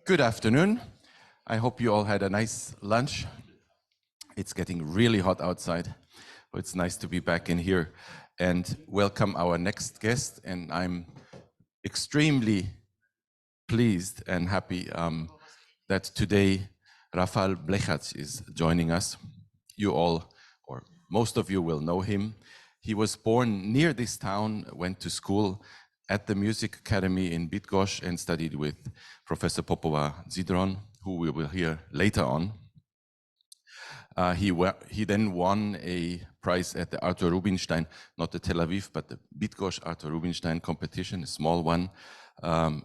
Good afternoon. I hope you all had a nice lunch. It's getting really hot outside, so it's nice to be back in here and welcome our next guest. And I'm extremely pleased and happy that today Rafał Bydgoszcz is joining us. You all, or most of you, will know him. He was born near this town, went to school at the Music Academy in Bydgoszcz and studied with Professor Popowa-Zydron, who we will hear later on. He then won a prize at the Arthur Rubinstein, not the Tel Aviv, but the Bydgoszcz Arthur Rubinstein competition, a small one.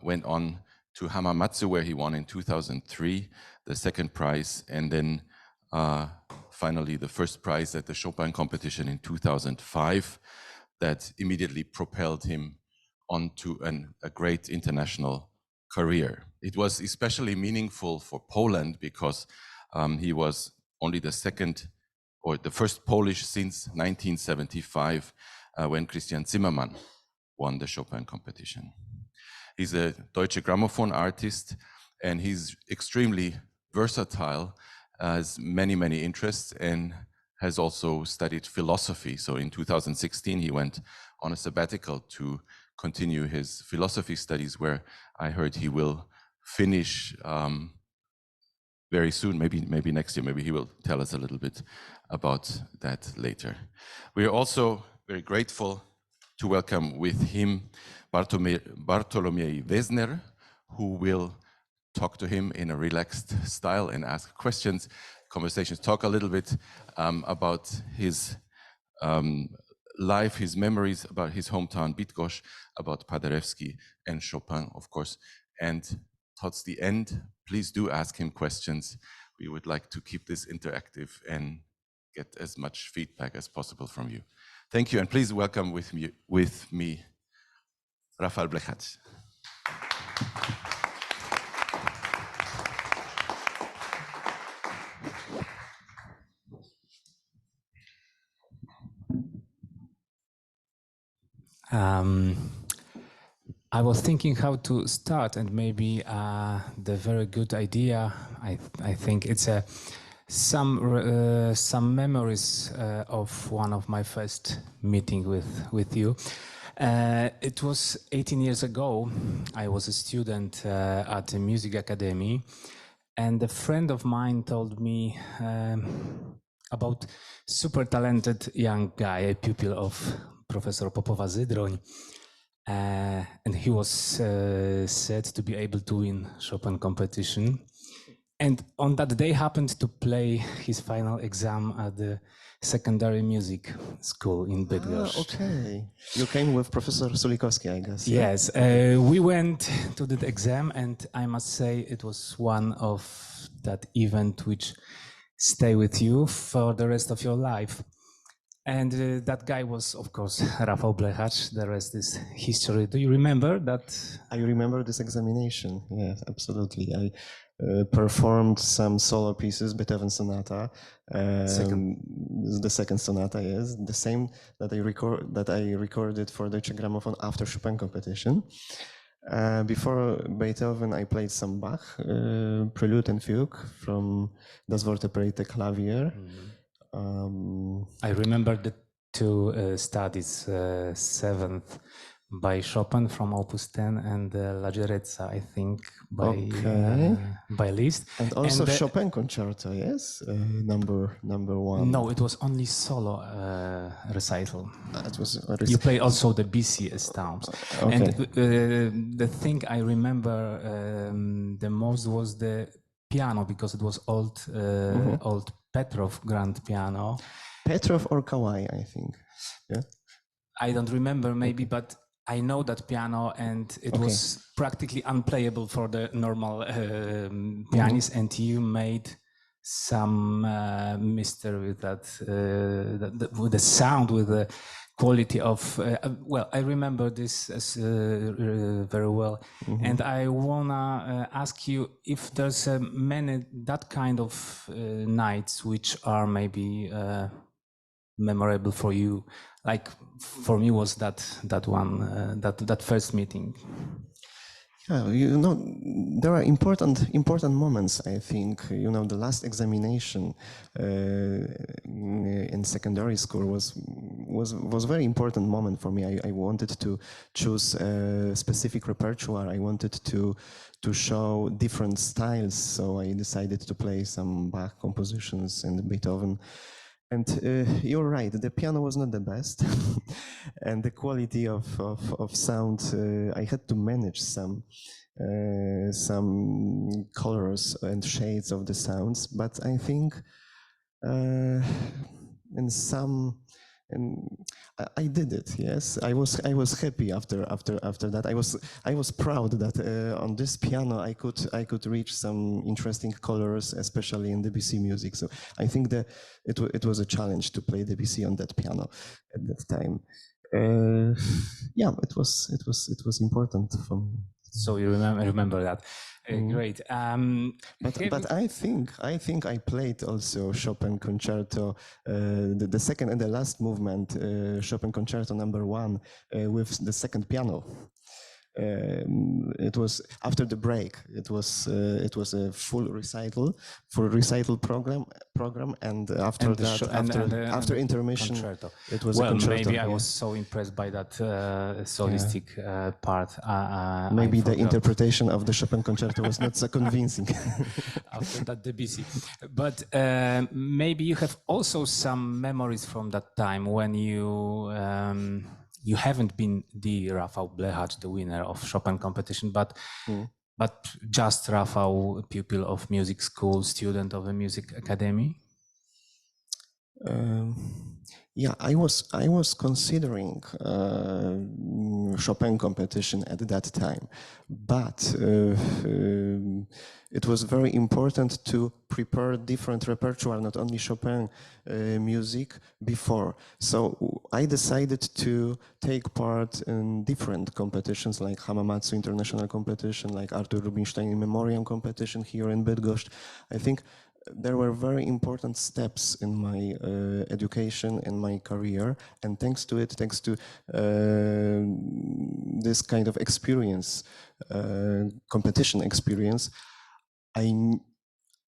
Went on to Hamamatsu, where he won in 2003, the second prize, and then finally the first prize at the Chopin competition in 2005, that immediately propelled him onto a great international career. It was especially meaningful for Poland because he was only the second or the first Polish since 1975 when Christian Zimmermann won the Chopin competition. He's a Deutsche Grammophon artist and he's extremely versatile, has many interests, and has also studied philosophy. So in 2016 he went on a sabbatical to continue his philosophy studies, where I heard he will finish very soon, maybe next year. Maybe he will tell us a little bit about that later. We are also very grateful to welcome with him Bartłomiej Wezner, who will talk to him in a relaxed style and ask questions, conversations, talk a little bit about his life, his memories, about his hometown Bydgoszcz, about Paderewski and Chopin, of course. And towards the end, please do ask him questions. We would like to keep this interactive and get as much feedback as possible from you. Thank you, and please welcome with me Rafał Bydgoszcz. I was thinking how to start, and maybe the very good idea, I think it's some memories of one of my first meeting with you. It was 18 years ago. I was a student at the Music Academy, and a friend of mine told me about super talented young guy, a pupil of Professor Popowa-Zydron, and he was said to be able to win Chopin competition. And on that day happened to play his final exam at the secondary music school in Bydgoszcz. Okay, you came with Professor Sulikowski, I guess. Yes, we went to the exam, and I must say it was one of that event which stay with you for the rest of your life. And that guy was, of course, Rafał Bydgoszcz. The rest is history. Do you remember that? I remember this examination. Yes, absolutely. I performed some solo pieces, Beethoven Sonata. The second sonata, yes, the same that I recorded for Deutsche Grammophon after Chopin competition. Before Beethoven, I played some Bach, Prelude and Fugue from Das Vertebrate Klavier. I remember the two studies, seventh by Chopin from Opus 10 and Leggerezza, I think, by Liszt. And also Chopin concerto, yes, number one. No, it was only solo recital. It was you play also the BCS Towns. Okay. And the thing I remember the most was the piano, because it was old Petrov grand piano. Petrov or Kawai, I think. Yeah. I don't remember, maybe, but I know that piano, and it was practically unplayable for the normal pianist. And you made some mystery with that, with the sound, with the quality of. Well, I remember this as, very well, and I wanna ask you if there's many that kind of nights which are maybe memorable for you. Like for me was that one, that first meeting. Yeah, there are important moments. I think the last examination in secondary school was very important moment for me. I wanted to choose a specific repertoire. I wanted to show different styles, so I decided to play some Bach compositions and Beethoven. And you're right, the piano was not the best, and the quality of sound, I had to manage some colors and shades of the sounds, but I think in some, and I did it. Yes, I was happy after that. I was proud that on this piano I could reach some interesting colors, especially in Debussy music. So I think that it was a challenge to play Debussy on that piano at that time. Yeah, it was important for me. So you remember that. Great. But I think I played also Chopin concerto, the second and the last movement, Chopin concerto number 1, with the second piano. It was after the break. It was a full recital program, and after after intermission, concerto. it was a concerto. Maybe I was so impressed by that solistic part. Maybe the interpretation of the Chopin concerto was not so convincing. After that Debussy, but maybe you have also some memories from that time when you haven't been the Rafał Blechacz, the winner of Chopin competition, but just Rafał, pupil of music school, student of a music academy. Yeah, I was considering Chopin competition at that time, but it was very important to prepare different repertoire, not only Chopin music before. So I decided to take part in different competitions like Hamamatsu International Competition, like Artur Rubinstein in Memoriam competition here in Bydgoszcz. I think there were very important steps in my education and my career, and thanks to this kind of experience, competition experience, I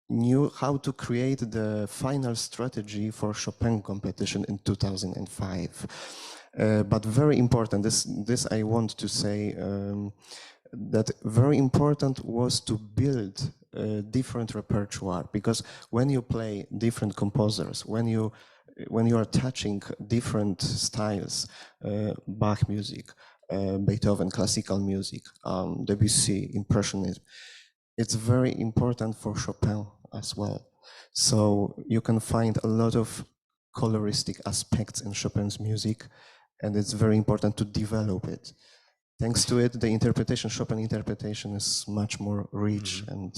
knew how to create the final strategy for Chopin competition in 2005. But very important, this I want to say, that very important was to build different repertoire, because when you play different composers, when you are touching different styles, Bach music, Beethoven classical music, Debussy impressionism, it's very important for Chopin as well. So you can find a lot of coloristic aspects in Chopin's music, and it's very important to develop it. Thanks to it, the interpretation, Chopin interpretation, is much more rich. And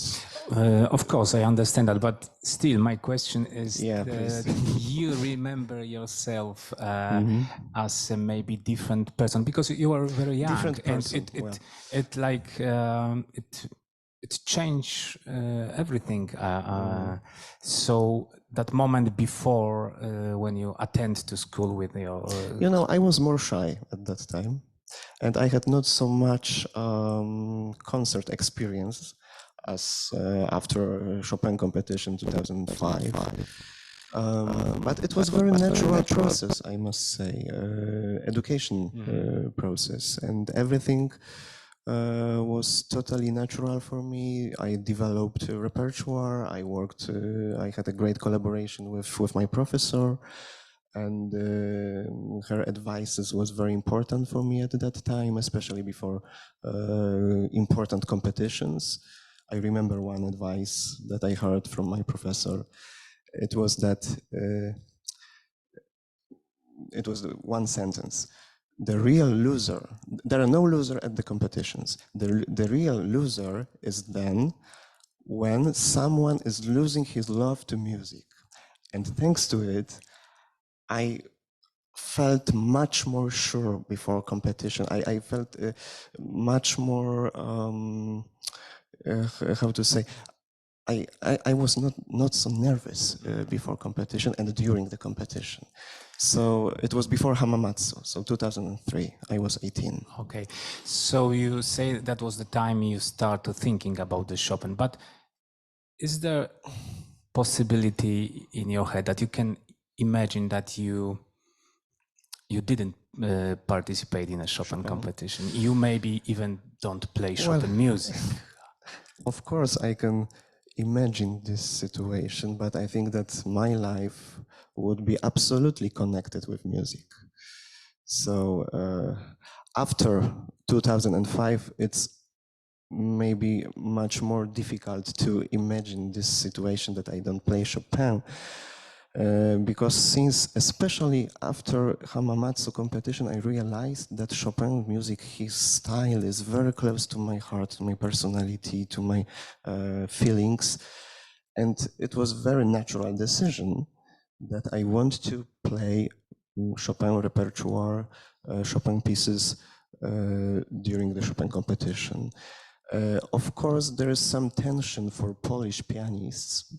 of course, I understand that, but still, my question is: please. you remember yourself as a maybe different person, because you are very young, different person, and it changed everything. So that moment before, when you attend to school with your, I was more shy at that time. And I had not so much concert experience as after Chopin competition 2005. But it was very natural process, I must say, education process, and everything was totally natural for me. I developed a repertoire. I had a great collaboration with my professor. And her advices was very important for me at that time, especially before important competitions. I remember one advice that I heard from my professor. It was that, it was one sentence: the real loser, there are no loser at the competitions. The real loser is then when someone is losing his love to music. And thanks to it, I felt much more sure before competition. I felt much more, how to say, I was not so nervous before competition and during the competition. So it was before Hamamatsu, so 2003. I was 18. Okay, so you say that was the time you started thinking about the Chopin, but is there possibility in your head that you can imagine that you didn't participate in a Chopin competition? You maybe even don't play Chopin music. Of course, I can imagine this situation, but I think that my life would be absolutely connected with music. So after 2005, it's maybe much more difficult to imagine this situation that I don't play Chopin. Because since, especially after Hamamatsu competition, I realized that Chopin music, his style is very close to my heart, to my personality, to my feelings. And it was a very natural decision that I want to play Chopin repertoire, Chopin pieces during the Chopin competition. Of course, there is some tension for Polish pianists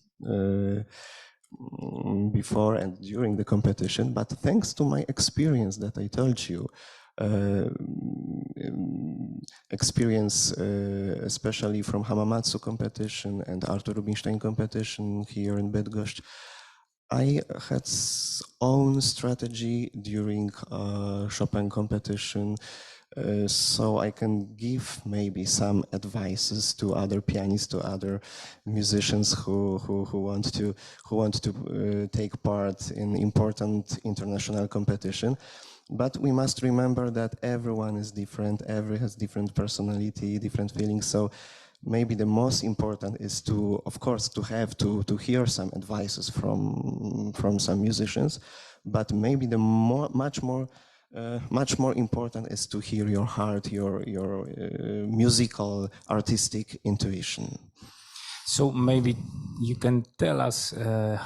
before and during the competition, but thanks to my experience that I told you, experience especially from Hamamatsu competition and Artur Rubinstein competition here in Bydgoszcz, I had own strategy during Chopin competition, so I can give maybe some advices to other pianists, to other musicians who want to take part in important international competition. But we must remember that everyone is different, everyone has different personality, different feelings. So maybe the most important is to, of course, to hear some advices from some musicians, but maybe the much more important is to hear your heart, your musical, artistic intuition. So maybe you can tell us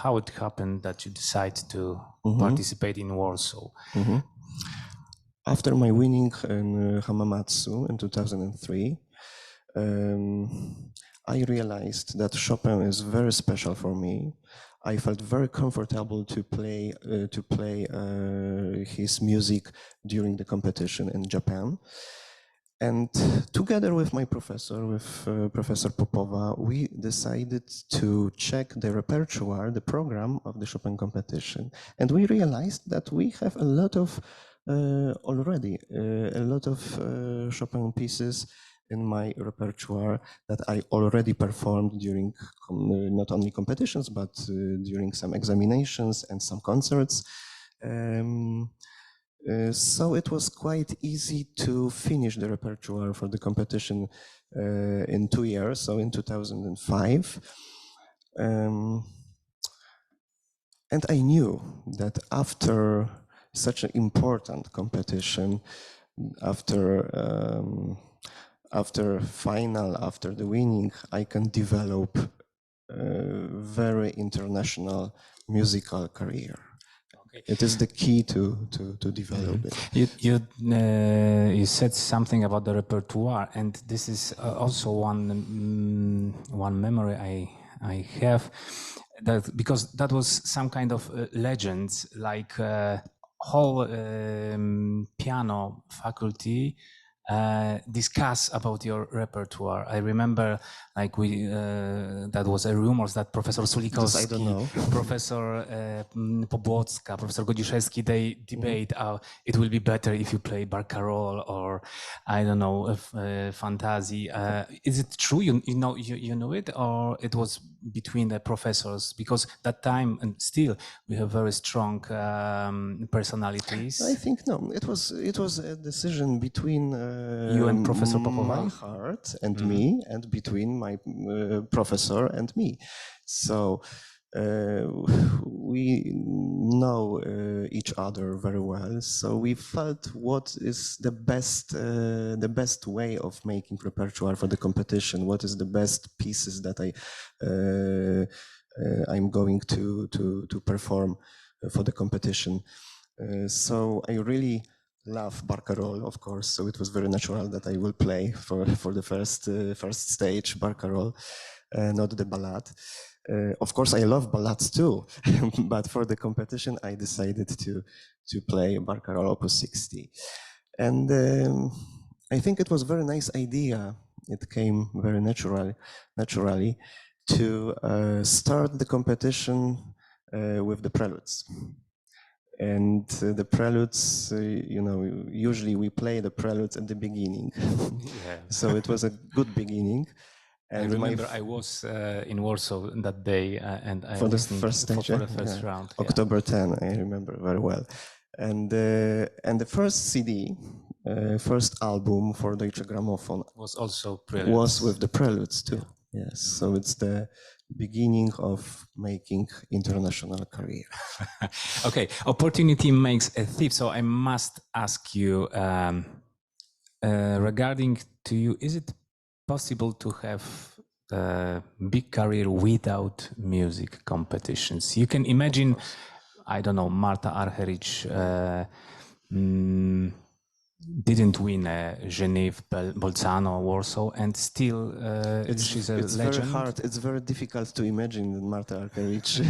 how it happened that you decided to participate in Warsaw. After my winning in Hamamatsu in 2003, I realized that Chopin is very special for me. I felt very comfortable to play his music during the competition in Japan. And together with my professor, Professor Popova, we decided to check the repertoire, the program of the Chopin competition. And we realized that we have a lot of already a lot of Chopin pieces in my repertoire that I already performed during not only competitions, but during some examinations and some concerts. So it was quite easy to finish the repertoire for the competition in 2 years, so in 2005. And I knew that after such an important competition, after final, after the winning, I can develop a very international musical career. Okay. It is the key to develop it. You said something about the repertoire, and this is also one memory I have, that because that was some kind of legends, like whole piano faculty discuss about your repertoire. I remember, like that was a rumors that Professor Sulikowski, Professor Pobłocka, Professor Godziszewski, they debate it will be better if you play barcarolle or I don't know fantasy. Is it true? You know it, or it was between the professors? Because that time and still we have very strong personalities. I think no. It was a decision between you and Professor Popova? My heart and me, and between my professor and me. So we know each other very well. So we felt what is the best way of making repertoire for the competition. What is the best pieces that I'm going to perform for the competition. So I really love barcarolle, of course, so it was very natural that I will play for the first stage barcarolle, not the ballad. Of course, I love ballads too, but for the competition, I decided to play barcarolle Opus 60, and I think it was a very nice idea. It came very naturally to start the competition with the preludes. And the preludes, usually we play the preludes at the beginning. Yeah. So it was a good beginning. And I remember I was in Warsaw that day, and I for the listened first stage, for the first round. October 10, I remember very well. And the first CD, first album for Deutsche Grammophon was also preludes. Was with the preludes too. Yeah. Yes, so it's the beginning of making international career. Okay, opportunity makes a thief. So I must ask you, regarding to you, is it possible to have a big career without music competitions? You can imagine, I don't know, Marta Argerich didn't win Genève, Bolzano, Warsaw, and still she's a legend. Very hard. It's very difficult to imagine that Marta Argerich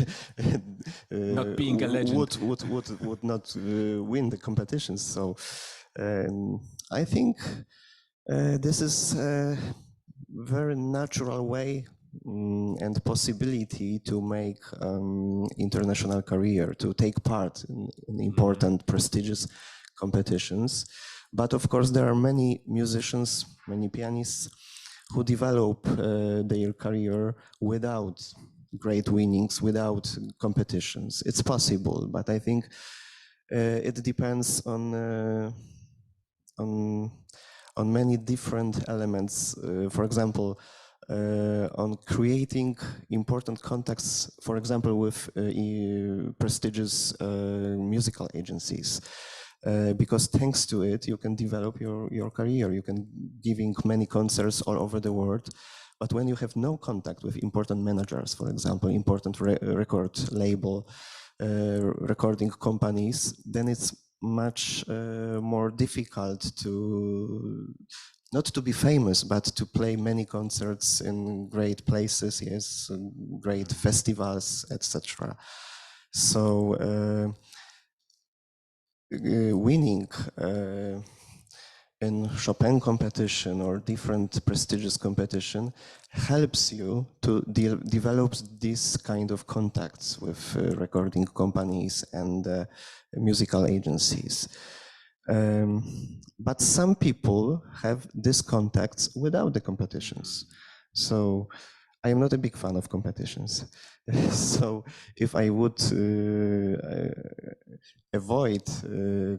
not being a legend would not win the competitions. So I think this is a very natural way and possibility to make international career, to take part in important, prestigious competitions. But of course, there are many musicians, many pianists who develop their career without great winnings, without competitions. It's possible, but I think it depends on many different elements. For example, on creating important contacts, for example, with prestigious musical agencies. Because thanks to it, you can develop your career. You can giving many concerts all over the world. But when you have no contact with important managers, for example, important record label, recording companies, then it's much more difficult to not to be famous, but to play many concerts in great places, yes, great festivals, etc. So winning in Chopin competition or different prestigious competition helps you to develop this kind of contacts with recording companies and musical agencies. But some people have these contacts without the competitions. So I am not a big fan of competitions. So if I would avoid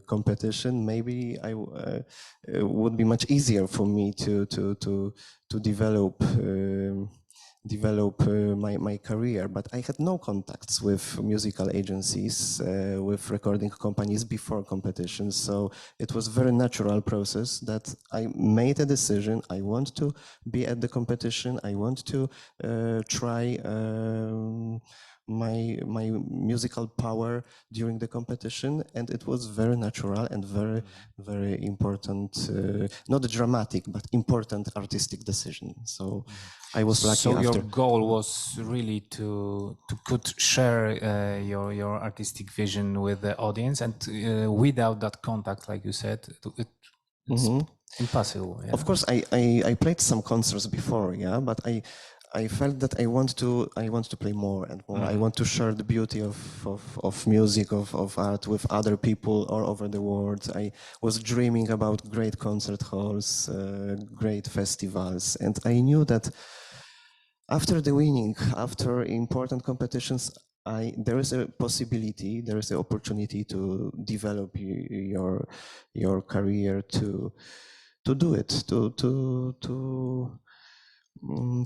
competition, maybe it would be much easier for me to develop my career. But I had no contacts with musical agencies, with recording companies before competition. So it was a very natural process that I made a decision. I want to be at the competition. I want to try my musical power during the competition, and it was very natural and very important, not dramatic, but important artistic decision. So I was lucky. So your goal was really to could share your artistic vision with the audience, and without that contact, like you said, it's impossible. Yeah? Of course, I played some concerts before, yeah, but I felt that I want to play more and more. I want to share the beauty of music, of art with other people all over the world. I was dreaming about great concert halls, great festivals, and I knew that after the winning, after important competitions, there is a possibility, there is an opportunity to develop your career, to do it,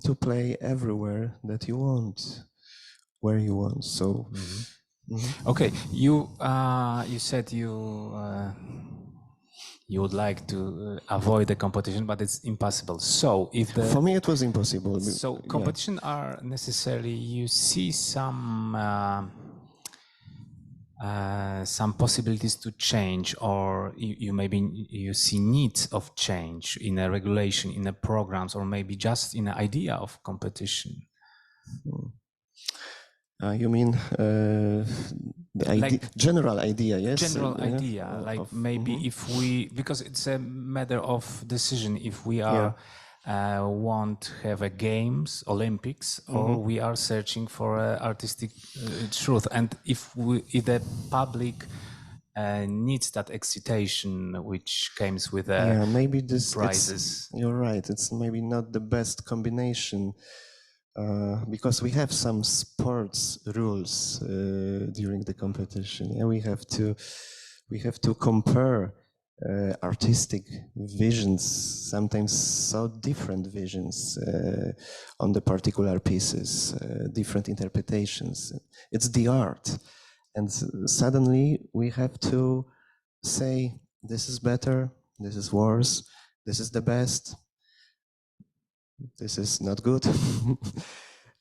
to play everywhere that you want, where you want. So, okay, you said you would like to avoid the competition, but it's impossible. So for me, it was impossible. So competition are necessarily, you see some some possibilities to change, or you see needs of change in a regulation, in a programs, or maybe just in an idea of competition? You mean the idea, Like general idea, yes? General idea, like maybe if we, because it's a matter of decision, if we are want to have a games, Olympics, or we are searching for artistic truth, and if the public needs that excitation which comes with maybe this prizes. You're right. It's maybe not the best combination. Because we have some sports rules during the competition. Yeah, we have to compare artistic visions, sometimes so different visions on the particular pieces, different interpretations. It's the art, and suddenly we have to say this is better, this is worse, this is the best, this is not good.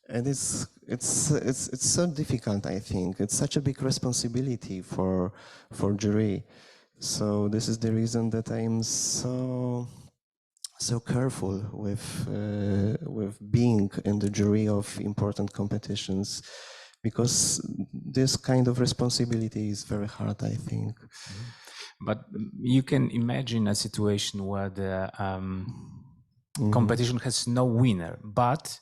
And it's so difficult, I think. It's such a big responsibility for jury. So this is the reason that I'm so careful with being in the jury of important competitions, because this kind of responsibility is very hard, I think. But you can imagine a situation where the competition has no winner, but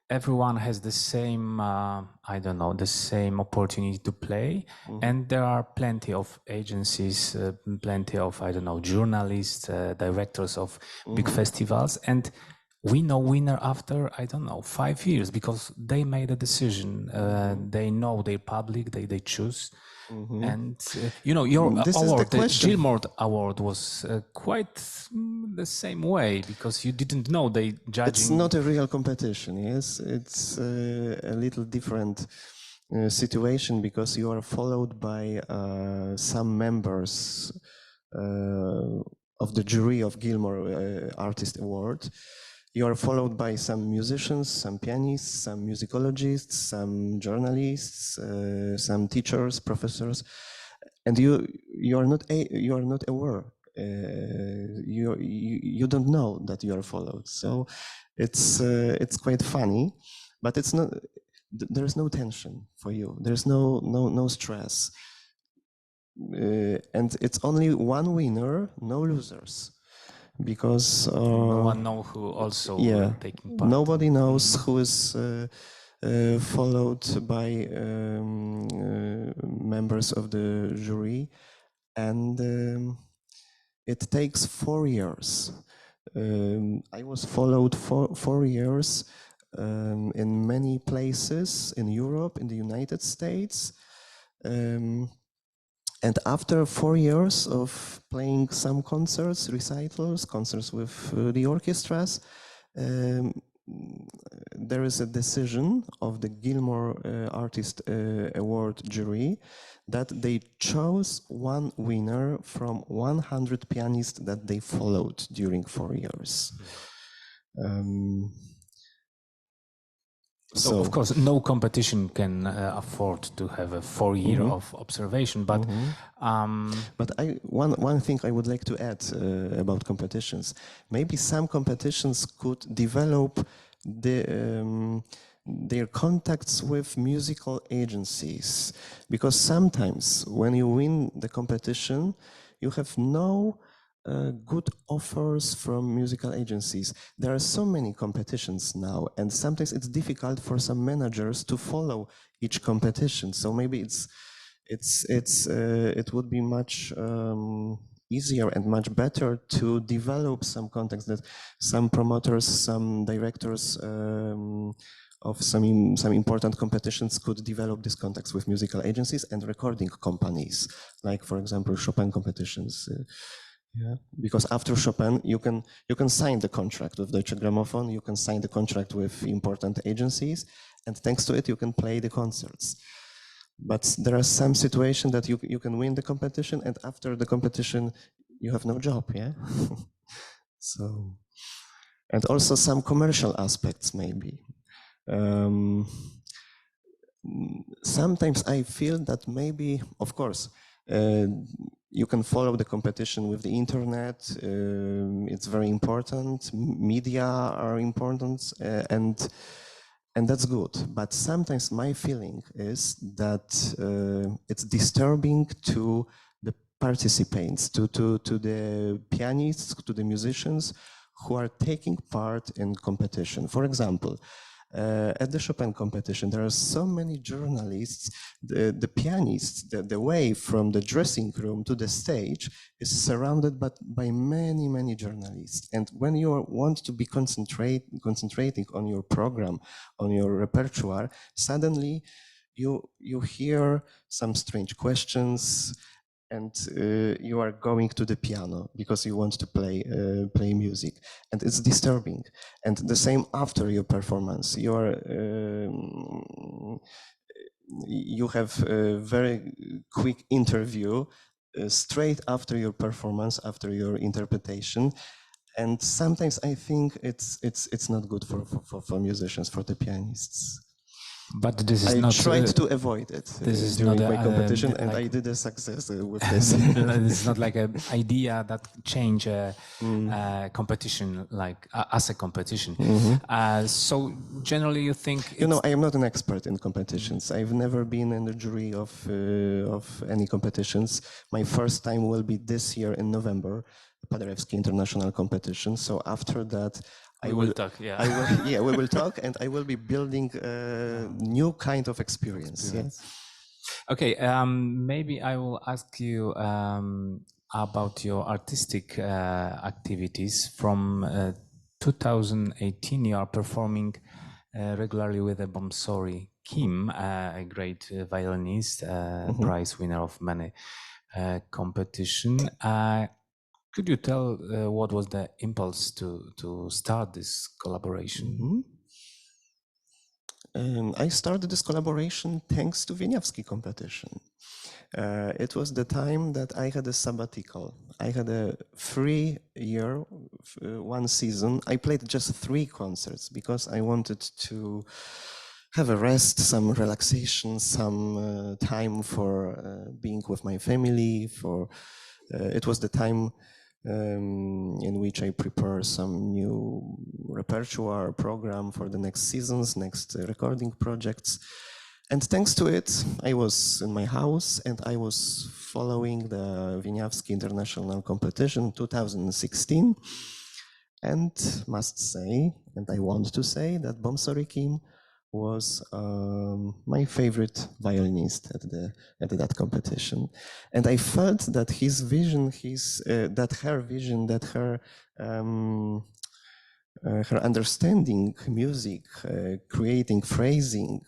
everyone has the same, the same opportunity to play. And there are plenty of agencies, plenty of, journalists, directors of big festivals. And we know winner after, 5 years, because they made a decision. They know their public, they choose. And your award, the Gilmore Award, was quite the same way, because you didn't know they judging. It's not a real competition. Yes, it's a little different situation, because you are followed by some members of the jury of Gilmore Artist Award. You are followed by some musicians, some pianists, some musicologists, some journalists, some teachers, professors, and you are not aware. You don't know that you are followed. So it's quite funny, but it's not. There's no tension for you. There's no stress, and it's only one winner, no losers. Because no one knows who also taking part. Nobody knows who is followed by members of the jury, and it takes 4 years. I was followed for 4 years in many places in Europe, in the United States. And after 4 years of playing some concerts, recitals, concerts with the orchestras, there is a decision of the Gilmore Artist Award jury that they chose one winner from 100 pianists that they followed during 4 years. So of course, no competition can afford to have a 4 year of observation. But one thing I would like to add about competitions: maybe some competitions could develop their contacts with musical agencies, because sometimes when you win the competition, you have no good offers from musical agencies. There are so many competitions now, and sometimes it's difficult for some managers to follow each competition. So maybe it would be much easier and much better to develop some contacts, that some promoters, some directors of some important competitions could develop these contacts with musical agencies and recording companies, like for example Chopin competitions. Because after Chopin, you can sign the contract with Deutsche Grammophon, you can sign the contract with important agencies, and thanks to it, you can play the concerts. But there are some situations that you can win the competition, and after the competition, you have no job, So, and also some commercial aspects, maybe. sometimes I feel that maybe, of course, you can follow the competition with the internet. It's very important. Media are important, and that's good. But sometimes my feeling is that it's disturbing to the participants, to the pianists, to the musicians who are taking part in competition. For example, at the Chopin competition, there are so many journalists. The pianists, the way from the dressing room to the stage is surrounded by many journalists. And when you want to be concentrating on your program, on your repertoire, suddenly you hear some strange questions, and you are going to the piano because you want to play music, and it's disturbing. And the same after your performance, you have a very quick interview straight after your performance, after your interpretation. And sometimes I think it's not good for musicians, for the pianists. But this is I tried to avoid it during my competition, and I did a success with this. It's not like an idea that change competition, like as a competition. So generally, you think I am not an expert in competitions. I've never been in the jury of any competitions. My first time will be this year in November, Paderewski International Competition. So after that, we will talk. We will talk, and I will be building a new kind of experience. Yes. Okay, maybe I will ask you about your artistic activities. From 2018, you are performing regularly with Bomsori Kim, a great violinist, prize winner of many competitions. Could you tell what was the impulse to start this collaboration? I started this collaboration thanks to Wieniawski competition. It was the time that I had a sabbatical. I had a free year, one season. I played just 3 concerts because I wanted to have a rest, some relaxation, some time for being with my family. It was the time in which I prepare some new repertoire program for the next seasons, next recording projects. And thanks to it, I was in my house and I was following the Wieniawski International Competition 2016. And must say, and I want to say, that Bomsori Kim was my favorite violinist at that competition, and I felt that his vision, her vision, that her understanding music, creating phrasing,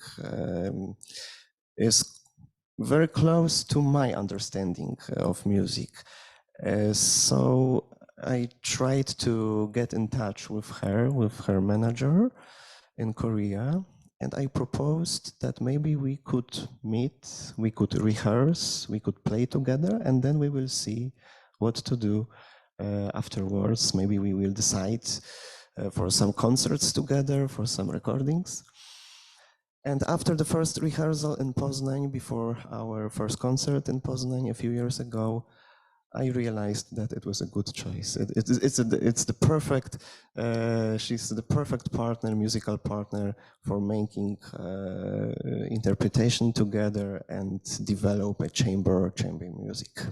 is very close to my understanding of music. So I tried to get in touch with her manager in Korea. And I proposed that maybe we could meet, we could rehearse, we could play together, and then we will see what to do afterwards. Maybe we will decide for some concerts together, for some recordings. And after the first rehearsal in Poznań, before our first concert in Poznań a few years ago, I realized that it was a good choice. It's the perfect. She's the perfect partner, musical partner, for making interpretation together and develop a chamber music.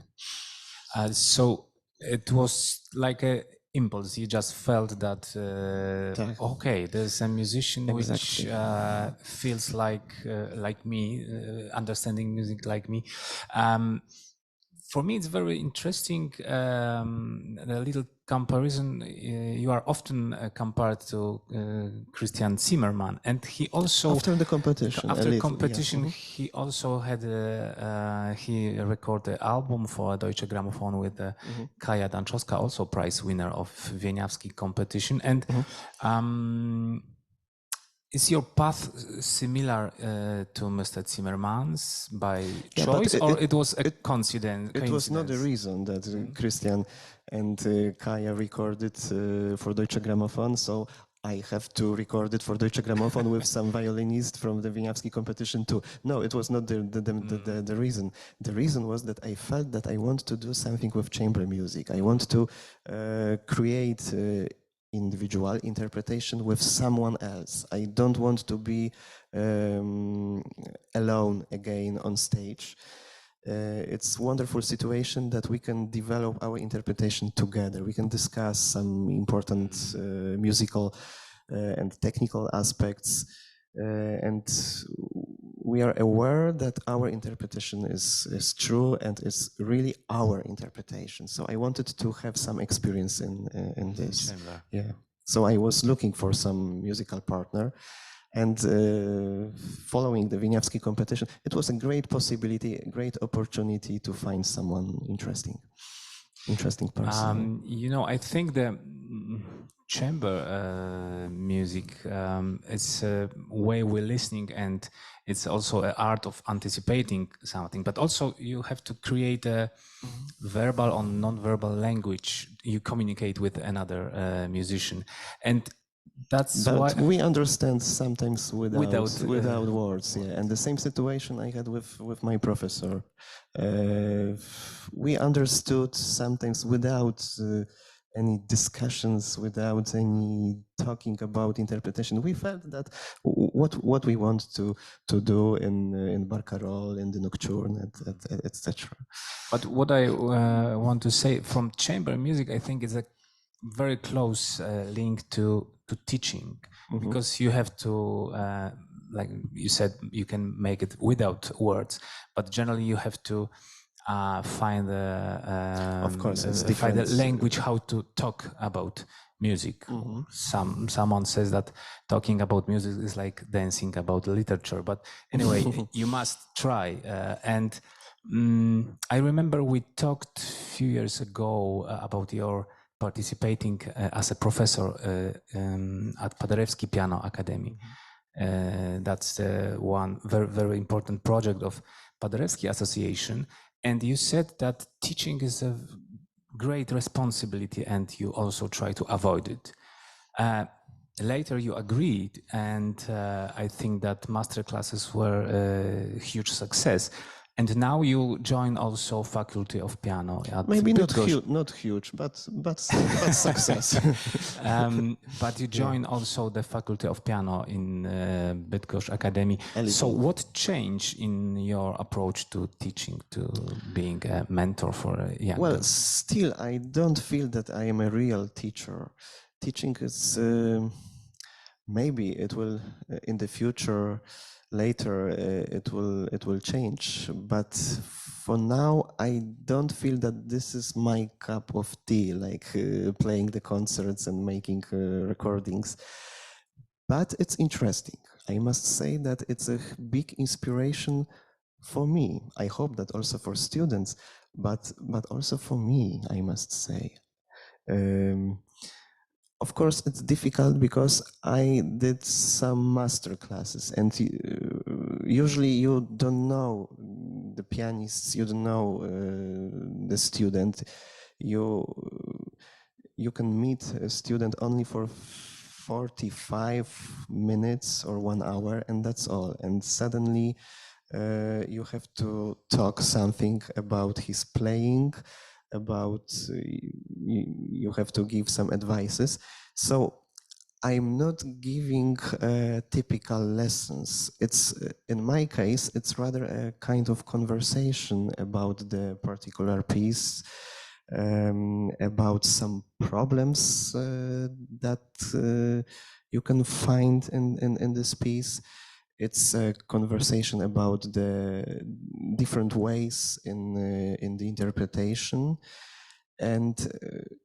So it was like a impulse. You just felt that okay, there's a musician which feels like me, understanding music like me. For me, it's very interesting, a little comparison. You are often compared to Christian Zimmermann, and he also after the competition. He also had he recorded an album for Deutsche Grammophon with Kaja Danczowska, also prize winner of Wieniawski competition, and. Is your path similar to Mr. Zimmermann's by choice, or it was a coincidence? It was not the reason that Christian and Kaja recorded for Deutsche Grammophon. So I have to record it for Deutsche Grammophon with some violinist from the Wieniawski competition too. No, it was not the reason. The reason was that I felt that I want to do something with chamber music. I want to create individual interpretation with someone else. I don't want to be alone again on stage. It's a wonderful situation that we can develop our interpretation together. We can discuss some important musical and technical aspects, and we are aware that our interpretation is true and is really our interpretation. So I wanted to have some experience in this. Yeah. So I was looking for some musical partner. And following the Wieniawski competition, it was a great possibility, a great opportunity to find someone interesting person. You know, I think the chamber music is a way we're listening, and it's also an art of anticipating something. But also, you have to create a verbal or non-verbal language. You communicate with another musician, and that's but why we understand sometimes without words. Yeah, and the same situation I had with my professor. We understood sometimes without any discussions, without any talking about interpretation. We felt that what we want to do in Barcarolle, in the Nocturne, etc. But what I want to say from chamber music, I think is a very close link to teaching, because you have to, like you said, you can make it without words, but generally you have to find the language how to talk about music. Someone says that talking about music is like dancing about literature, but anyway, you must try. And I remember we talked a few years ago about your participating as a professor at Paderewski Piano Academy. That's one very, very important project of Paderewski Association. And you said that teaching is a great responsibility and you also try to avoid it. Later you agreed, and I think that master classes were a huge success. And now you join also Faculty of Piano at maybe not huge, but success. But you join also the Faculty of Piano in Bydgoszcz Academy. So what changed in your approach to teaching, to being a mentor for young? Well, still, I don't feel that I am a real teacher. Teaching is maybe it will in the future. Later, it will change, but for now, I don't feel that this is my cup of tea, like playing the concerts and making recordings. But it's interesting. I must say that it's a big inspiration for me. I hope that also for students, but also for me, I must say. Of course, it's difficult because I did some master classes, and usually you don't know the pianists, you don't know the student. You can meet a student only for 45 minutes or 1 hour, and that's all. And suddenly you have to talk something about his playing, about you have to give some advices. So I'm not giving typical lessons. It's in my case, it's rather a kind of conversation about the particular piece, about some problems that you can find in this piece. It's a conversation about the different ways in the interpretation, and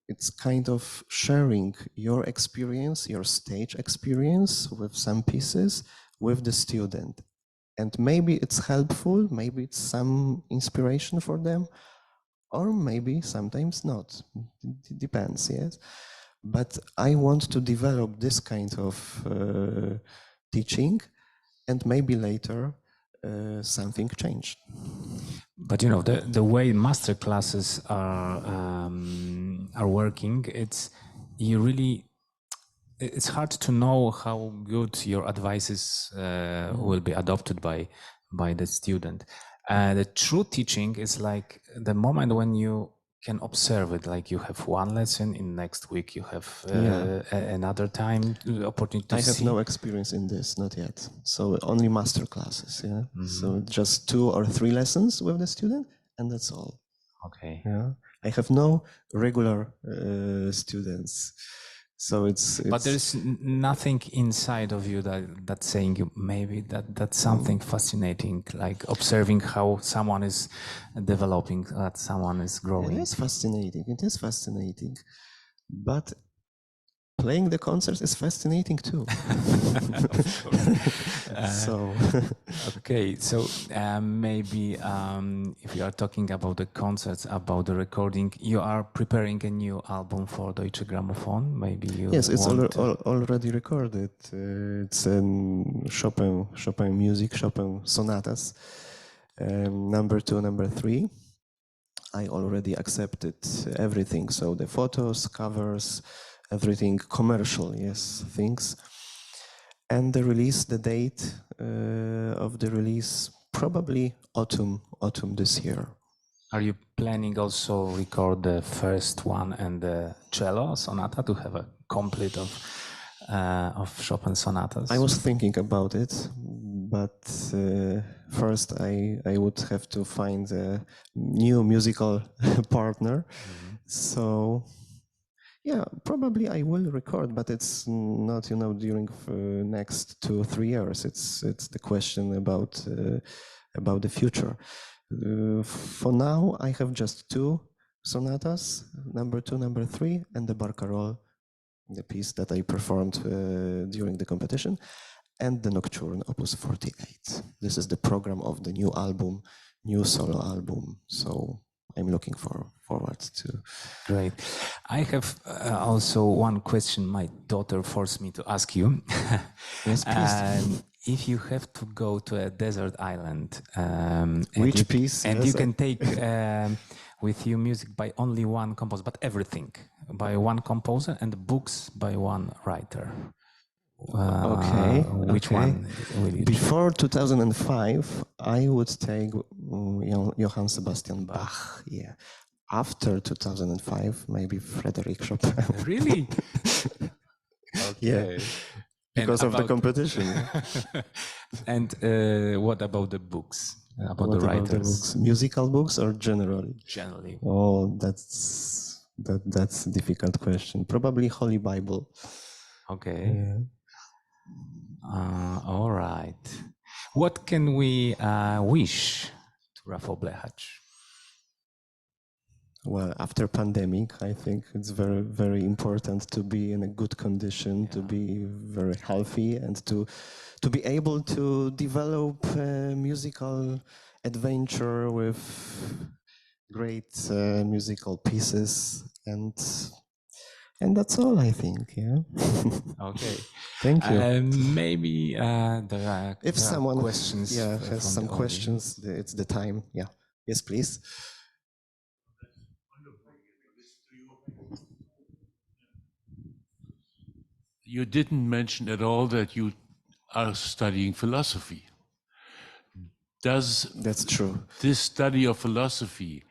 it's kind of sharing your experience, your stage experience with some pieces with the student. And maybe it's helpful, maybe it's some inspiration for them, or maybe sometimes not. It depends, yes. But I want to develop this kind of teaching, and maybe later something changed. But you know, the way master classes are working, it's you really it's hard to know how good your advices will be adopted by the student. The true teaching is like the moment when you can observe it, like you have one lesson, in next week you have another time opportunity to I have see. no experience in this, not yet. So only master classes, So just 2 or 3 lessons with the student, and that's all. Okay. Yeah, I have no regular students. So it's But there's nothing inside of you that's saying you maybe that's something fascinating, like observing how someone is developing, that someone is growing. It is fascinating. It is fascinating, but playing the concerts is fascinating too. So okay, so maybe if you are talking about the concerts, about the recording, you are preparing a new album for Deutsche Grammophon. Maybe you yes, it's want already recorded. It's Chopin music, Chopin sonatas, number 2, number 3. I already accepted everything. So the photos, covers, everything commercial, things. And the date of the release, probably autumn this year. Are you planning also record the first one and the cello sonata to have a complete of Chopin sonatas? I was thinking about it, but first I would have to find a new musical partner. So yeah, probably I will record, but it's not, during next 2-3 years. It's the question about the future. For now, I have just 2 sonatas, number 2, number 3, and the barcarolle, the piece that I performed during the competition, and the Nocturne, Opus 48. This is the program of the new album, new solo album. So I'm looking forward to. Great. I have also one question my daughter forced me to ask you. Yes, please. If you have to go to a desert island, which piece? And you can take with you music by only one composer, but everything by one composer and books by one writer. Which one will you Before 2005, I would take Johann Sebastian Bach. Yeah. After 2005, maybe Frédéric Chopin. Really? Yeah. Because of the competition. And what about the books? About the writers? About the books? Musical books or generally? Generally. Oh, that's a difficult question. Probably Holy Bible. Okay. Yeah. All right. What can we wish to Rafał Blechacz? Well, after pandemic, I think it's very, very important to be in a good condition, to be very healthy, and to be able to develop a musical adventure with great musical pieces, and that's all, I think. Yeah. Okay. Thank you. Maybe there are If someone questions. has some questions, it's the time. Yeah. Yes, please. You didn't mention at all that you are studying philosophy. That's true. This study of philosophy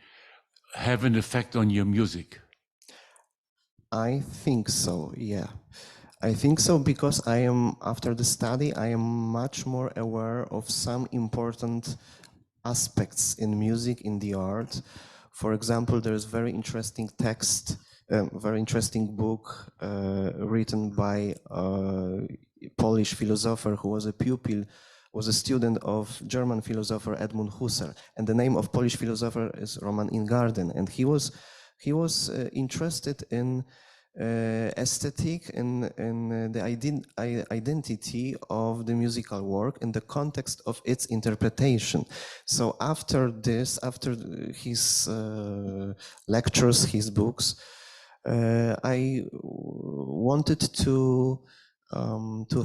have an effect on your music? I think so, yeah. I think so because after the study, I am much more aware of some important aspects in music, in the art. For example, there's very interesting text, very interesting book written by a Polish philosopher who was a student of German philosopher Edmund Husserl. And the name of Polish philosopher is Roman Ingarden. And he was interested in aesthetic, in the identity of the musical work in the context of its interpretation. So after his lectures, his books, I wanted to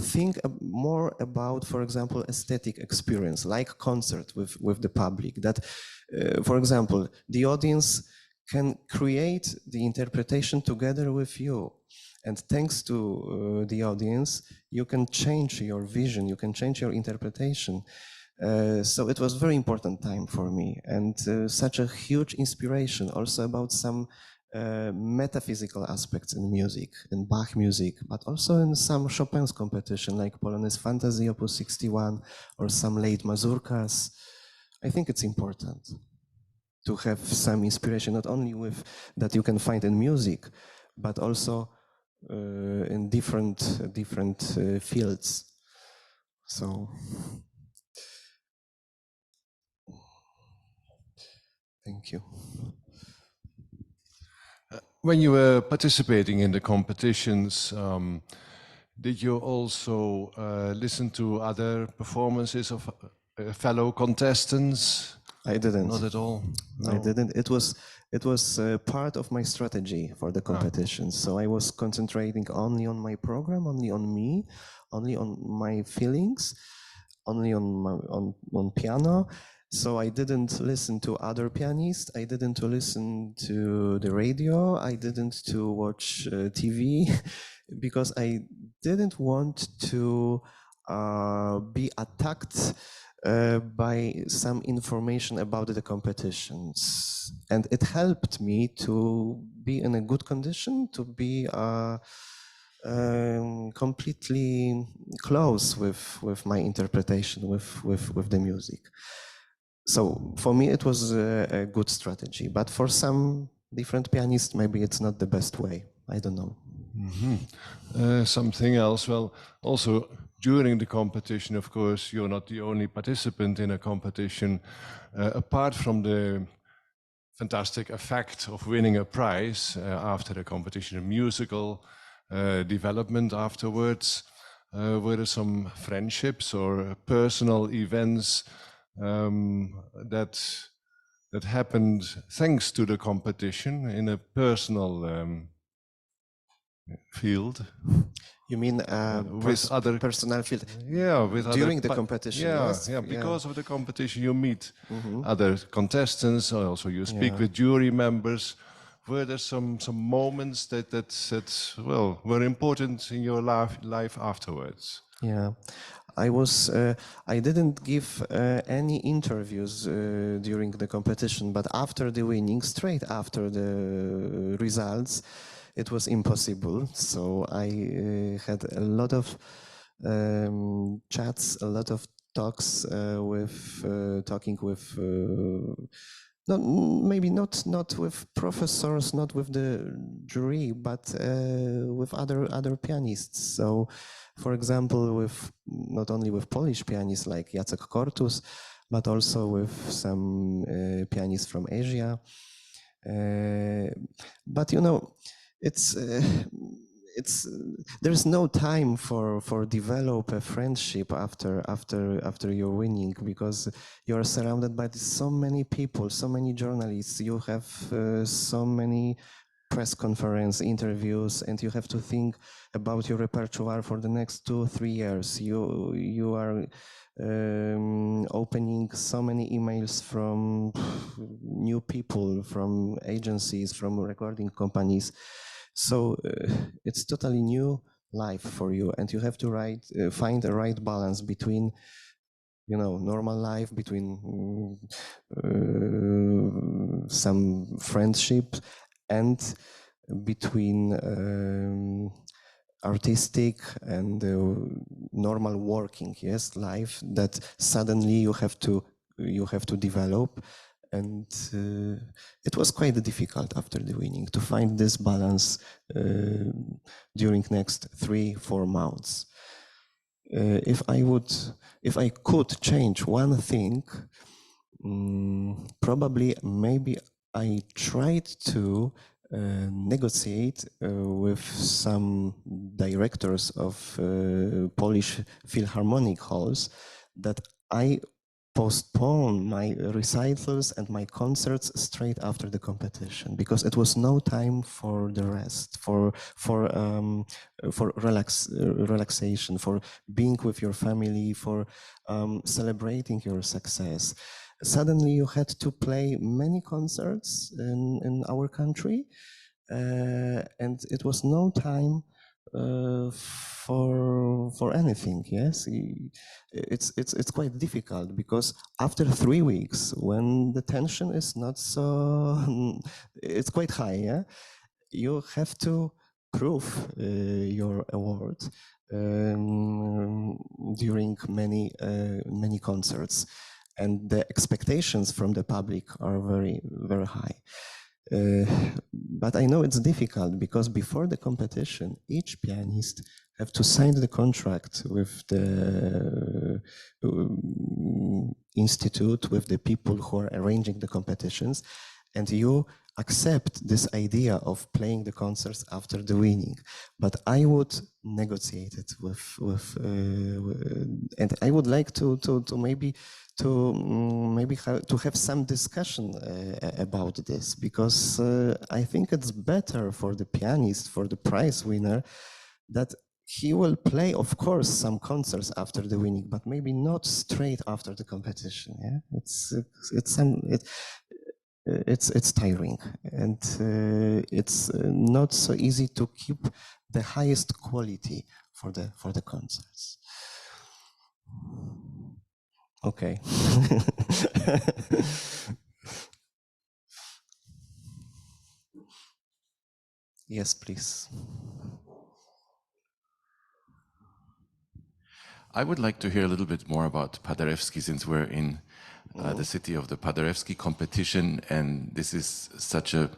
think more about, for example, aesthetic experience, like concert with the public. That, for example, the audience can create the interpretation together with you. And thanks to the audience, you can change your vision, you can change your interpretation. So it was a very important time for me, and such a huge inspiration also about some metaphysical aspects in music, in Bach music, but also in some Chopin's competition like Polonaise Fantasy Opus 61 or some late mazurkas. I think it's important to have some inspiration, not only with that you can find in music, but also in different fields. So thank you. When you were participating in the competitions, did you also listen to other performances of fellow contestants? I didn't. Not at all. No. I didn't. It was part of my strategy for the competition. So I was concentrating only on my program, only on me, only on my feelings, only on piano. So I didn't listen to other pianists. I didn't listen to the radio. I didn't to watch TV because I didn't want to be attacked by some information about the competitions. And it helped me to be in a good condition, to be completely close with my interpretation, with the music. So for me, it was a good strategy, but for some different pianists, maybe it's not the best way. I don't know. Mm-hmm. Something else, well, also during the competition, of course, you're not the only participant in a competition. Apart from the fantastic effect of winning a prize after the competition, a musical development afterwards, were there some friendships or personal events that happened thanks to the competition in a personal field? You mean with other personal field? Yeah, with during other, the competition. Yeah, yes? yeah. Because of the competition, you meet other contestants. Also, you speak with jury members. Were there some moments that well were important in your life afterwards? Yeah, I didn't give any interviews during the competition, but after the winning, straight after the results, it was impossible. So I had a lot of chats, a lot of talks talking with maybe not with professors, not with the jury, but with other pianists. So, for example, not only with Polish pianists like Jacek Kortus, but also with some pianists from Asia. But you know, there's no time for develop a friendship after you're winning, because you're surrounded by so many people, so many journalists. You have so many press conference interviews, and you have to think about your repertoire for the next 2-3 years. You are opening so many emails from new people, from agencies, from recording companies. So it's totally new life for you, and you have to find the right balance between, normal life, between some friendship, and between artistic and normal working, life that suddenly you have to develop. And it was quite difficult after the winning to find this balance during next 3-4 months. If I could change one thing, probably maybe I tried to negotiate with some directors of Polish Philharmonic halls that I postpone my recitals and my concerts straight after the competition, because it was no time for the rest, for relaxation, for being with your family, for celebrating your success. Suddenly you had to play many concerts in our country, and it was no time for anything. Yes, it's quite difficult because after 3 weeks, when the tension is not so, it's quite high. Yeah, you have to prove your award during many concerts, and the expectations from the public are very high. But I know it's difficult because before the competition, each pianist have to sign the contract with the institute, with the people who are arranging the competitions, and you accept this idea of playing the concerts after the winning. But I would negotiate it and I would like to have some discussion about this, because I think it's better for the pianist, for the prize winner, that he will play, of course, some concerts after the winning, but maybe not straight after the competition. Yeah, it's tiring, and it's not so easy to keep the highest quality for the concerts. Okay. Yes, please. I would like to hear a little bit more about Paderewski, since we're in the city of the Paderewski competition, and this is such a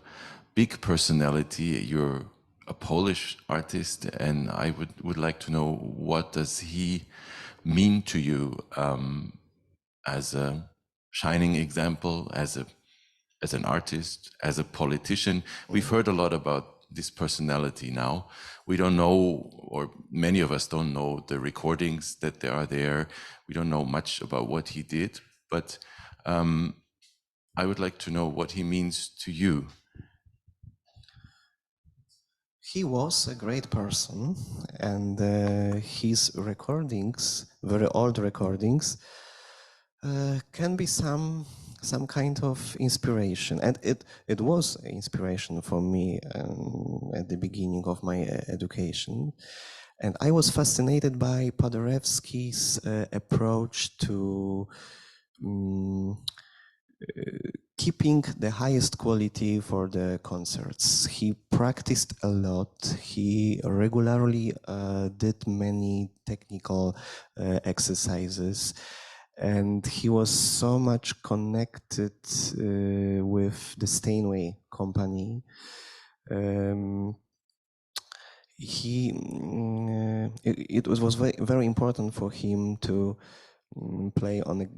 big personality. You're a Polish artist, and I would like to know, what does he mean to you as a shining example, as an artist, as a politician? We've heard a lot about this personality now. We don't know, or many of us don't know, the recordings that are there. We don't know much about what he did, but I would like to know what he means to you. He was a great person, and his recordings, very old recordings, can be some kind of inspiration, and it was inspiration for me at the beginning of my education. And I was fascinated by Paderewski's approach to keeping the highest quality for the concerts. He practiced a lot. He regularly did many technical exercises, and he was so much connected with the Steinway company. It was very important for him to play on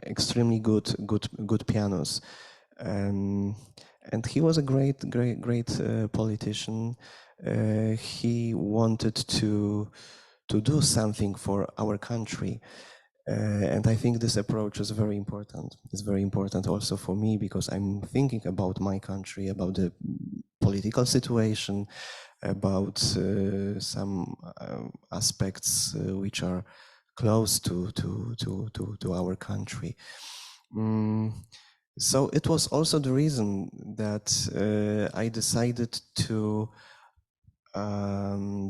extremely good pianos, and he was a great politician. He wanted to do something for our country, and I think this approach is very important. It's very important also for me, because I'm thinking about my country, about the political situation, about some aspects which are close to our country. So it was also the reason that I decided to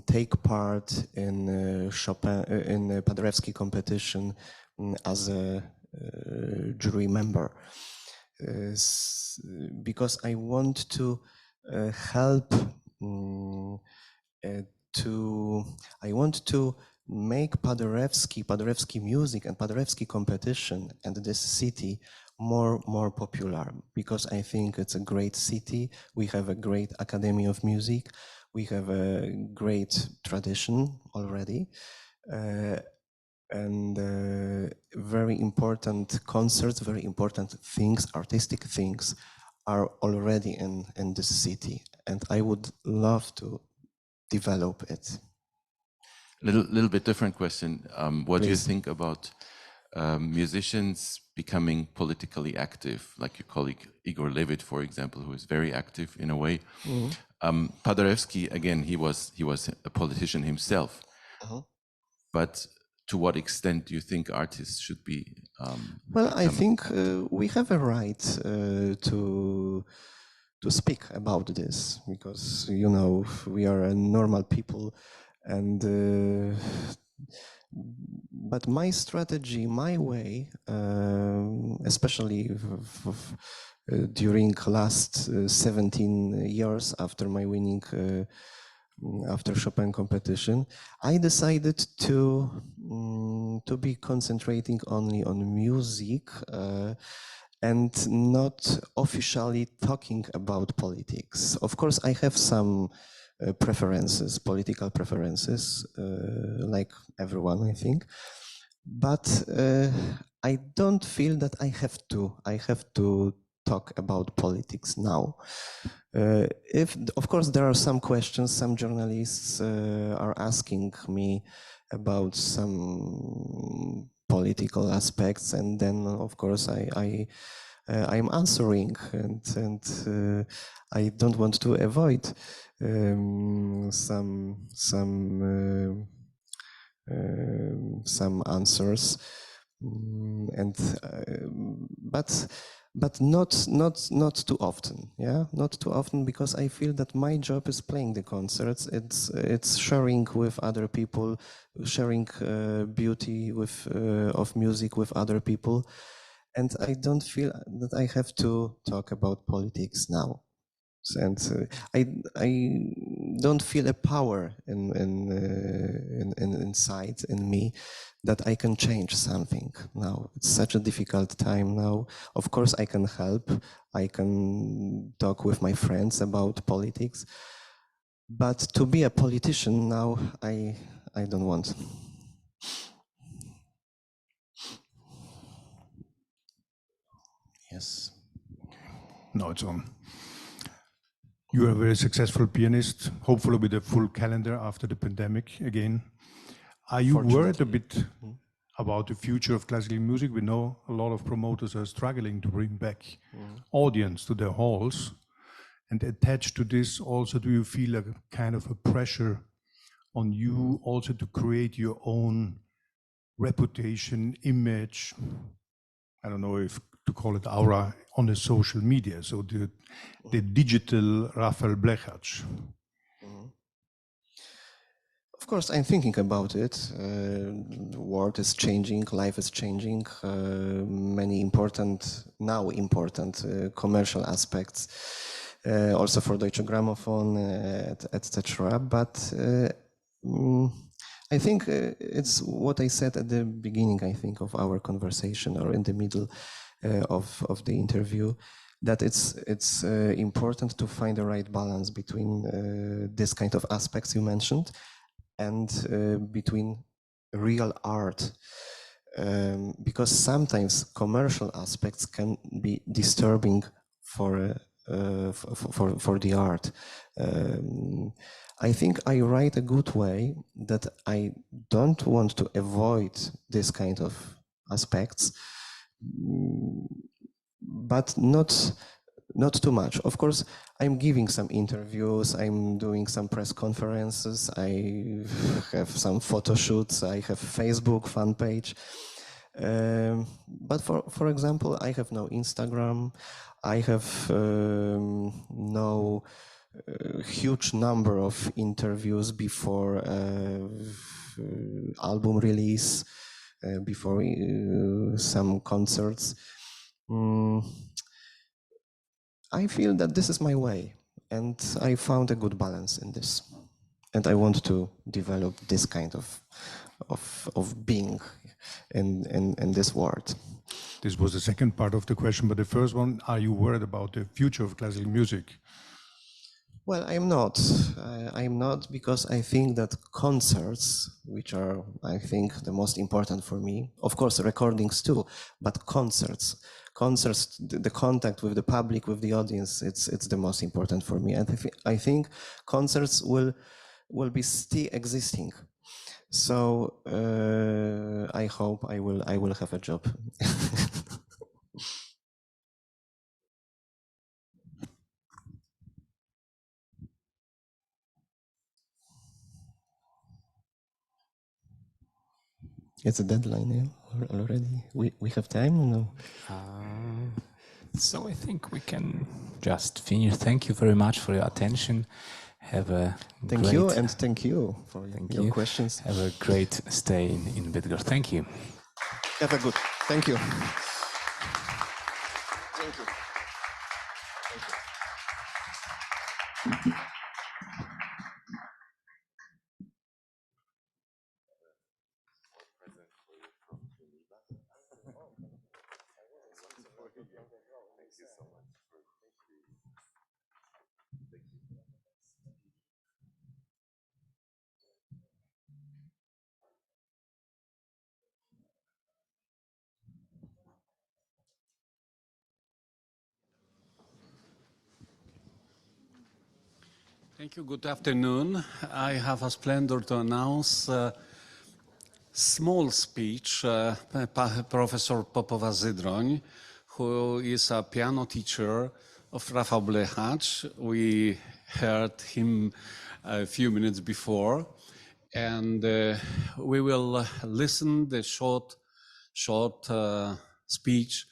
take part in the Paderewski competition as a jury member, because I want to help I want to make Paderewski music and Paderewski competition and this city more popular, because I think it's a great city. We have a great Academy of Music. We have a great tradition already, and very important concerts, very important things, artistic things are already in this city, and I would love to develop it. Little bit different question. What Please. do you think about musicians becoming politically active, like your colleague Igor Levit, for example, who is very active in a way? Paderewski, again, he was a politician himself, but to what extent do you think artists should be? Well, I think we have a right to speak about this, because we are a normal people, And but my strategy, my way, especially during last 17 years after my winning after Chopin competition, I decided to be concentrating only on music and not officially talking about politics. Of course, I have some preferences, political preferences, like everyone, I think. But I don't feel that I have to talk about politics now. If, of course, there are some questions, some journalists are asking me about some political aspects, and then, of course, I'm answering, and I don't want to avoid some answers, but not too often. Yeah, not too often, because I feel that my job is playing the concerts. It's sharing with other people, sharing beauty of music with other people, and I don't feel that I have to talk about politics now. And I don't feel a power inside in me that I can change something now. It's such a difficult time now. Of course, I can help. I can talk with my friends about politics, but to be a politician now, I don't want. Yes. No, it's on. You are a very successful pianist, hopefully with a full calendar after the pandemic again. Are you worried a bit about the future of classical music? We know a lot of promoters are struggling to bring back audience to their halls. And attached to this also, do you feel a kind of a pressure on you also to create your own reputation, image, I don't know if to call it aura, on the social media, so the digital Rafael Bydgoszcz? Of course, I'm thinking about it. The world is changing, life is changing, many important commercial aspects, also for Deutsche Grammophon, etc. But I think it's what I said at the beginning, I think, of our conversation, or in the middle of the interview, that it's important to find the right balance between this kind of aspects you mentioned and between real art, because sometimes commercial aspects can be disturbing for the art. I think I write a good way that I don't want to avoid this kind of aspects, but not too much. Of course, I'm giving some interviews, I'm doing some press conferences, I have some photo shoots, I have Facebook fan page. But for example, I have no Instagram, I have no huge number of interviews before album release, before some concerts. I feel that this is my way, and I found a good balance in this. And I want to develop this kind of being in this world. This was the second part of the question, but the first one, are you worried about the future of classical music? Well, I'm not. I'm not, because I think that concerts, which are, I think, the most important for me, of course, recordings too, but concerts, the contact with the public, with the audience, it's the most important for me. And I think concerts will be still existing. So I hope I will have a job. It's a deadline already. We have time or no? So I think we can just finish. Thank you very much for your attention. Have a Thank you, and thank you for your questions. Have a great stay in Bydgoszcz. Thank you. Have a good. Thank you. Thank you. Thank you. Thank you. Good afternoon. I have a splendor to announce a small speech, Professor Popowa-Zydroń, who is a piano teacher of Rafał Blechacz. We heard him a few minutes before, and we will listen the short speech.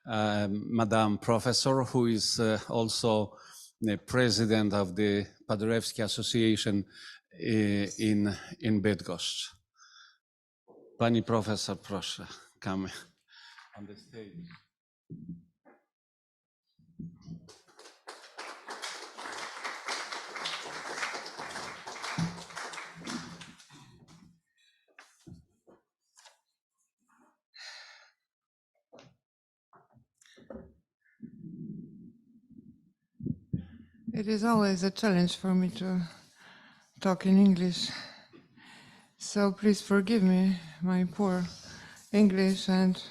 Madam Professor, who is also the president of the Paderewski Association in Bydgoszcz. Pani profesor, proszę, come on the stage. It is always a challenge for me to talk in English, so please forgive me my poor English, and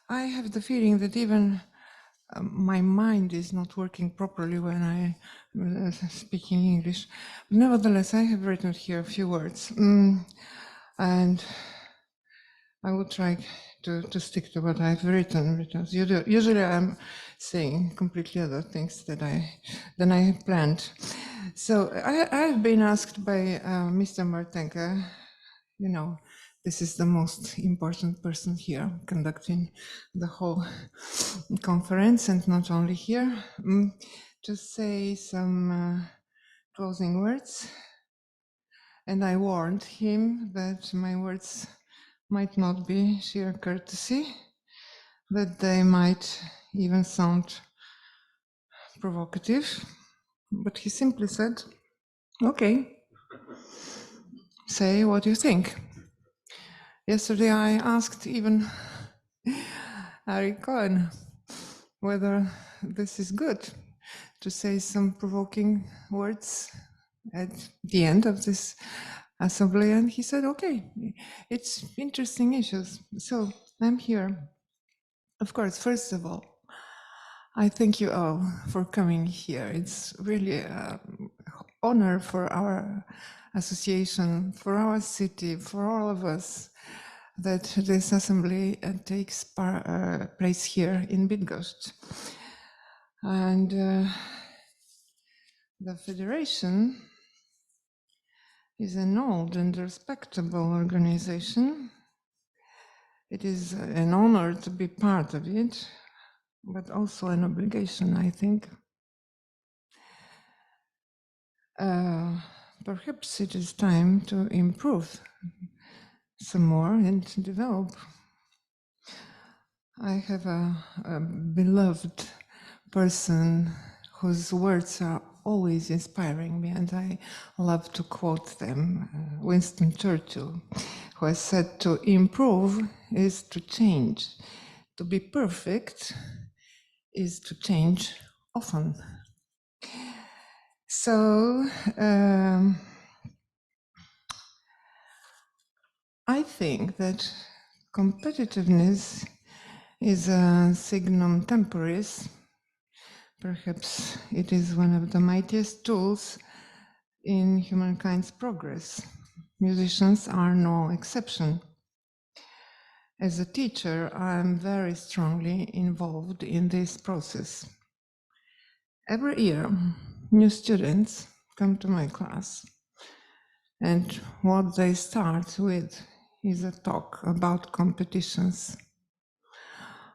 I have the feeling that even my mind is not working properly when I speak in English. Nevertheless, I have written here a few words, and I will try to stick to what I've written, because usually I'm saying completely other things than I have planned. So I've been asked by Mr. Martenka, you know, this is the most important person here conducting the whole conference, and not only here, to say some closing words. And I warned him that my words might not be sheer courtesy, that they might even sound provocative. But he simply said, okay, say what you think. Yesterday I asked even Ari Cohen whether this is good to say some provoking words at the end of this assembly, and he said, okay, it's interesting issues, so I'm here. Of course, first of all, I thank you all for coming here. It's really an honor for our association, for our city, for all of us, that this assembly takes place here in Bydgoszcz. And the Federation is an old and respectable organization. It is an honor to be part of it, but also an obligation, I think. Perhaps it is time to improve some more and develop. I have a beloved person whose words are always inspiring me, and I love to quote them. Winston Churchill, who has said, to improve is to change. To be perfect is to change often. So I think that competitiveness is a signum temporis. Perhaps it is one of the mightiest tools in humankind's progress. Musicians are no exception. As a teacher, I am very strongly involved in this process. Every year, new students come to my class, and what they start with is a talk about competitions.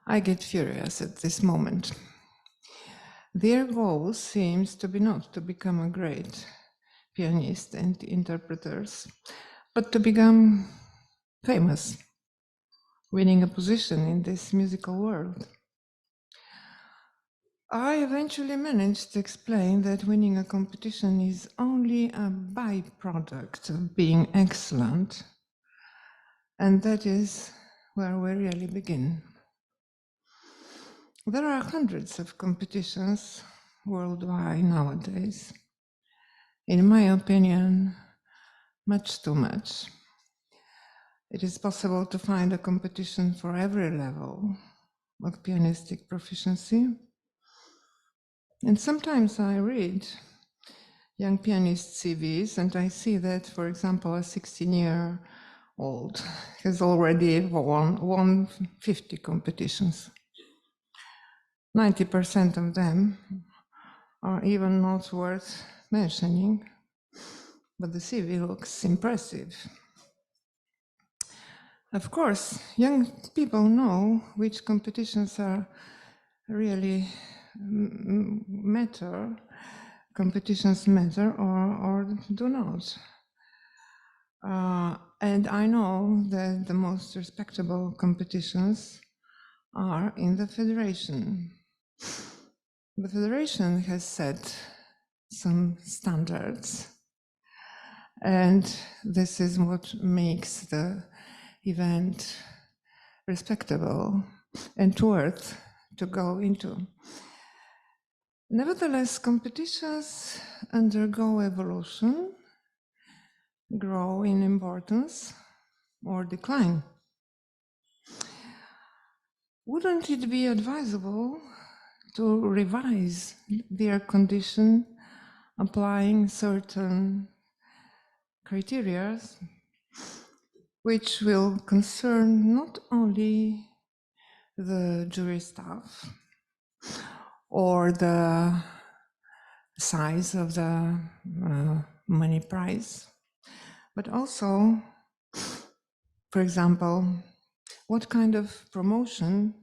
I get furious at this moment. their goal seems to be not to become a great pianist and interpreters, but to become famous, winning a position in this musical world. I eventually managed to explain that winning a competition is only a byproduct of being excellent, and that is where we really begin. There are hundreds of competitions worldwide nowadays. In my opinion, much too much. It is possible to find a competition for every level of pianistic proficiency. And sometimes I read young pianist CVs and I see that, for example, a 16-year-old has already won 50 competitions. 90% of them are even not worth mentioning, but the CV looks impressive. Of course, young people know which competitions are really matter, competitions matter or do not. And I know that the most respectable competitions are in the federation. The federation has set some standards, and this is what makes the event respectable and worth to go into. Nevertheless, competitions undergo evolution, grow in importance, or decline. Wouldn't it be advisable to revise their condition, applying certain criteria which will concern not only the jury staff or the size of the money prize, but also, for example, what kind of promotion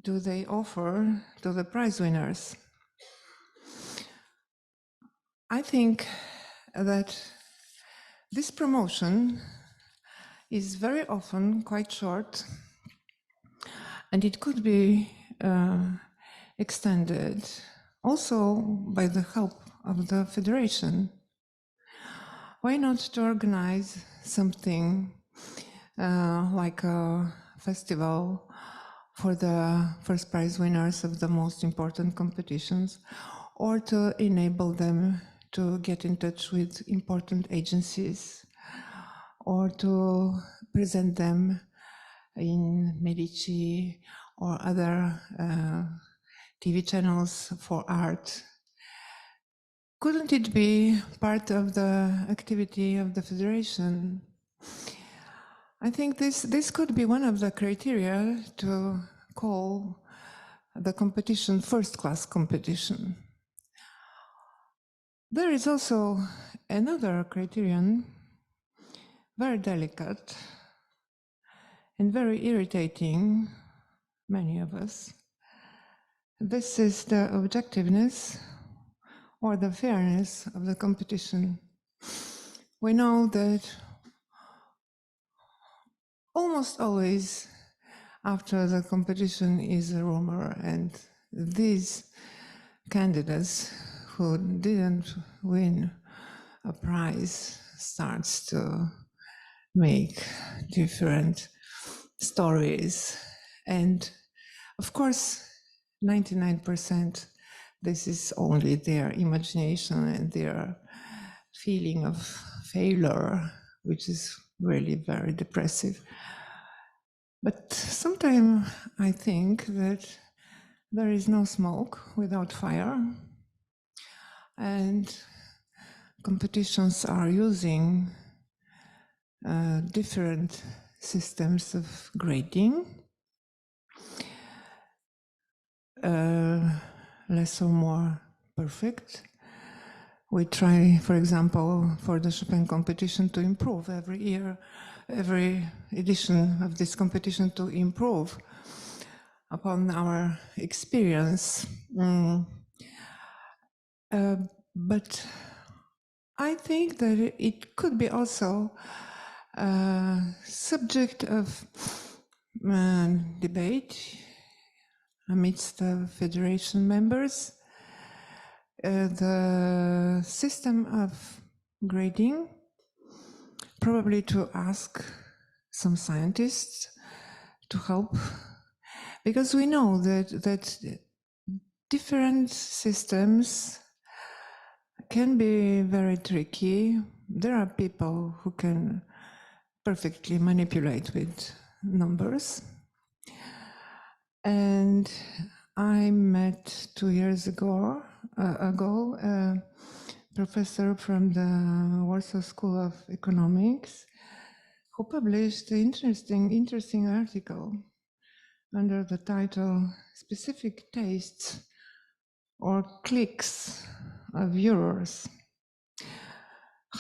do they offer to the prize winners? I think that this promotion is very often quite short, and it could be extended also by the help of the federation. Why not to organize something like a festival for the first prize winners of the most important competitions, or to enable them to get in touch with important agencies, or to present them in Medici or other TV channels for art. Couldn't it be part of the activity of the federation? I think this could be one of the criteria to call the competition first-class competition. There is also another criterion, very delicate and very irritating many of us. This is the objectiveness or the fairness of the competition. We know that almost always after the competition is a rumor, and these candidates who didn't win a prize starts to make different stories. And of course, 99%, this is only their imagination and their feeling of failure, which is really very depressive. But sometimes I think that there is no smoke without fire, and competitions are using different systems of grading, less or more perfect. We try, for example, for the Chopin competition to improve every year, every edition of this competition to improve upon our experience. But I think that it could be also a subject of debate amidst the federation members. The system of grading, probably to ask some scientists to help, because we know that different systems can be very tricky. There are people who can perfectly manipulate with numbers. And I met 2 years ago a professor from the Warsaw School of Economics who published an interesting article under the title "Specific Tastes or Cliques of Jurors: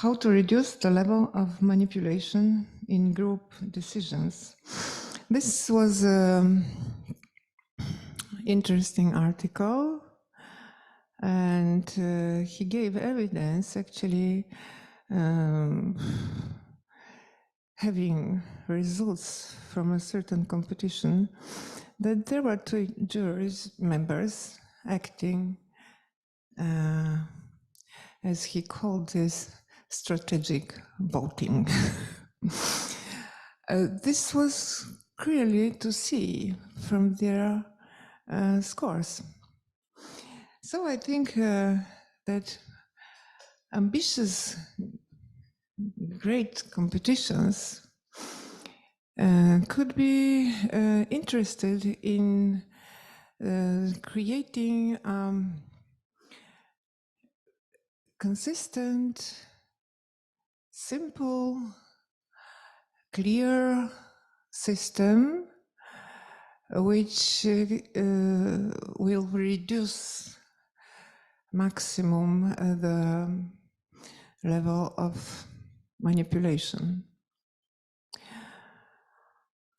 How to Reduce the Level of Manipulation in Group Decisions." This was an interesting article, and he gave evidence actually having results from a certain competition that there were 2 jury members acting as he called this strategic voting. This was clearly to see from their scores. So I think that ambitious, great competitions could be interested in creating consistent, simple, clear system which will reduce maximum the level of manipulation.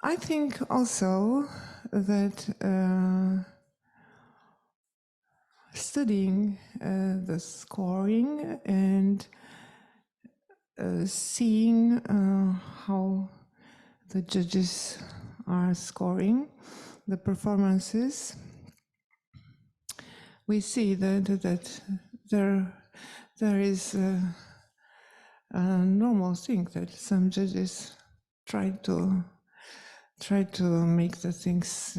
I think also that studying the scoring and seeing how the judges are scoring the performances, we see that there is a normal thing that some judges try to make the things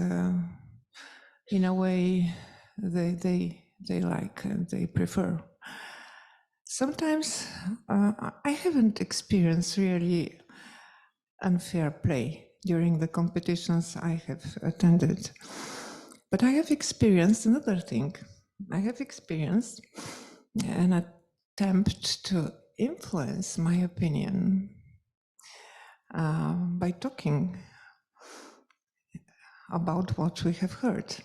in a way they like and they prefer. Sometimes I haven't experienced really unfair play during the competitions I have attended, but I have experienced another thing. I have experienced an attempt to influence my opinion by talking about what we have heard.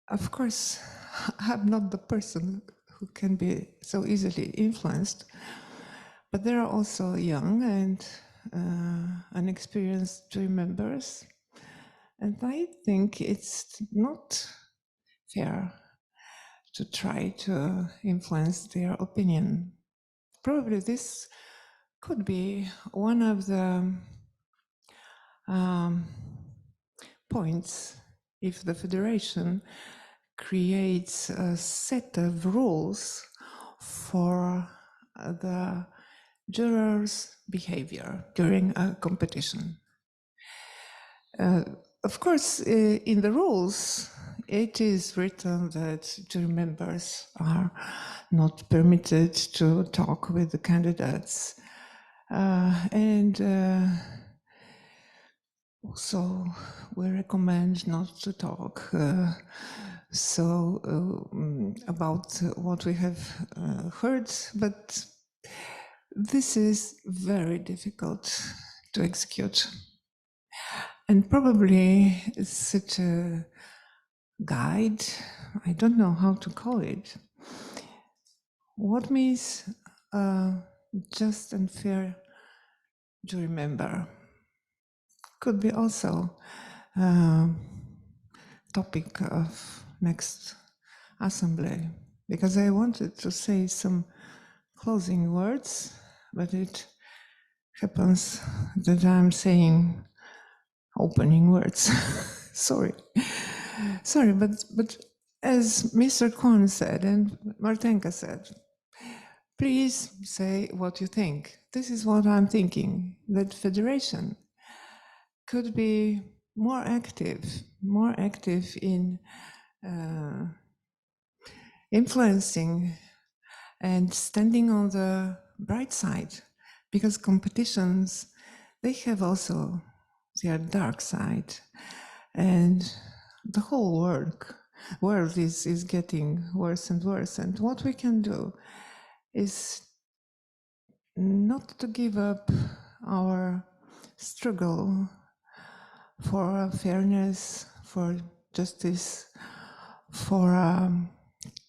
Of course, I'm not the person who can be so easily influenced, but there are also young and unexperienced jury members, and I think it's not fair to try to influence their opinion. Probably this could be one of the points if the federation creates a set of rules for the jurors' behavior during a competition. Of course, in the rules, it is written that jury members are not permitted to talk with the candidates. And also, we recommend not to talk about what we have heard, but this is very difficult to execute. And probably such a guide, I don't know how to call it, what means just and fair jury member could be also topic of next assembly, because I wanted to say some closing words, but it happens that I'm saying opening words. Sorry, but as Mr. Kwon said and Martenka said, please say what you think. This is what I'm thinking, that federation could be more active in influencing and standing on the bright side, because competitions, they have also their dark side, and the whole world is getting worse and worse. And what we can do is not to give up our struggle for fairness, for justice, for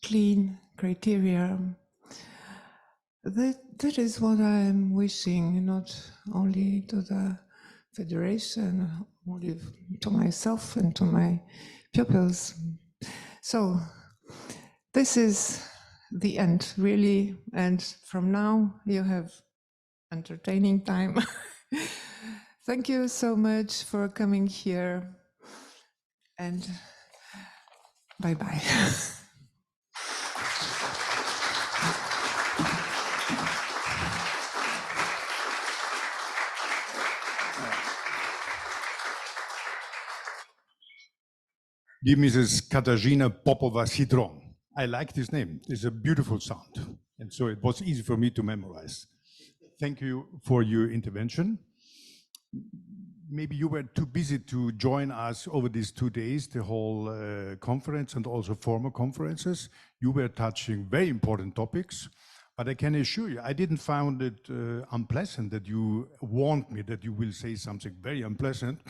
clean criteria. That is what I'm wishing, not only to the Federation, only to myself and to my pupils. So this is the end, really, and from now you have entertaining time. Thank you so much for coming here, and bye-bye. Dear Mrs. Katarzyna Popova-Citron. I like this name. It's a beautiful sound. And so it was easy for me to memorize. Thank you for your intervention. Maybe you were too busy to join us over these 2 days, the whole conference and also former conferences. You were touching very important topics, but I can assure you, I didn't find it unpleasant that you warned me that you will say something very unpleasant.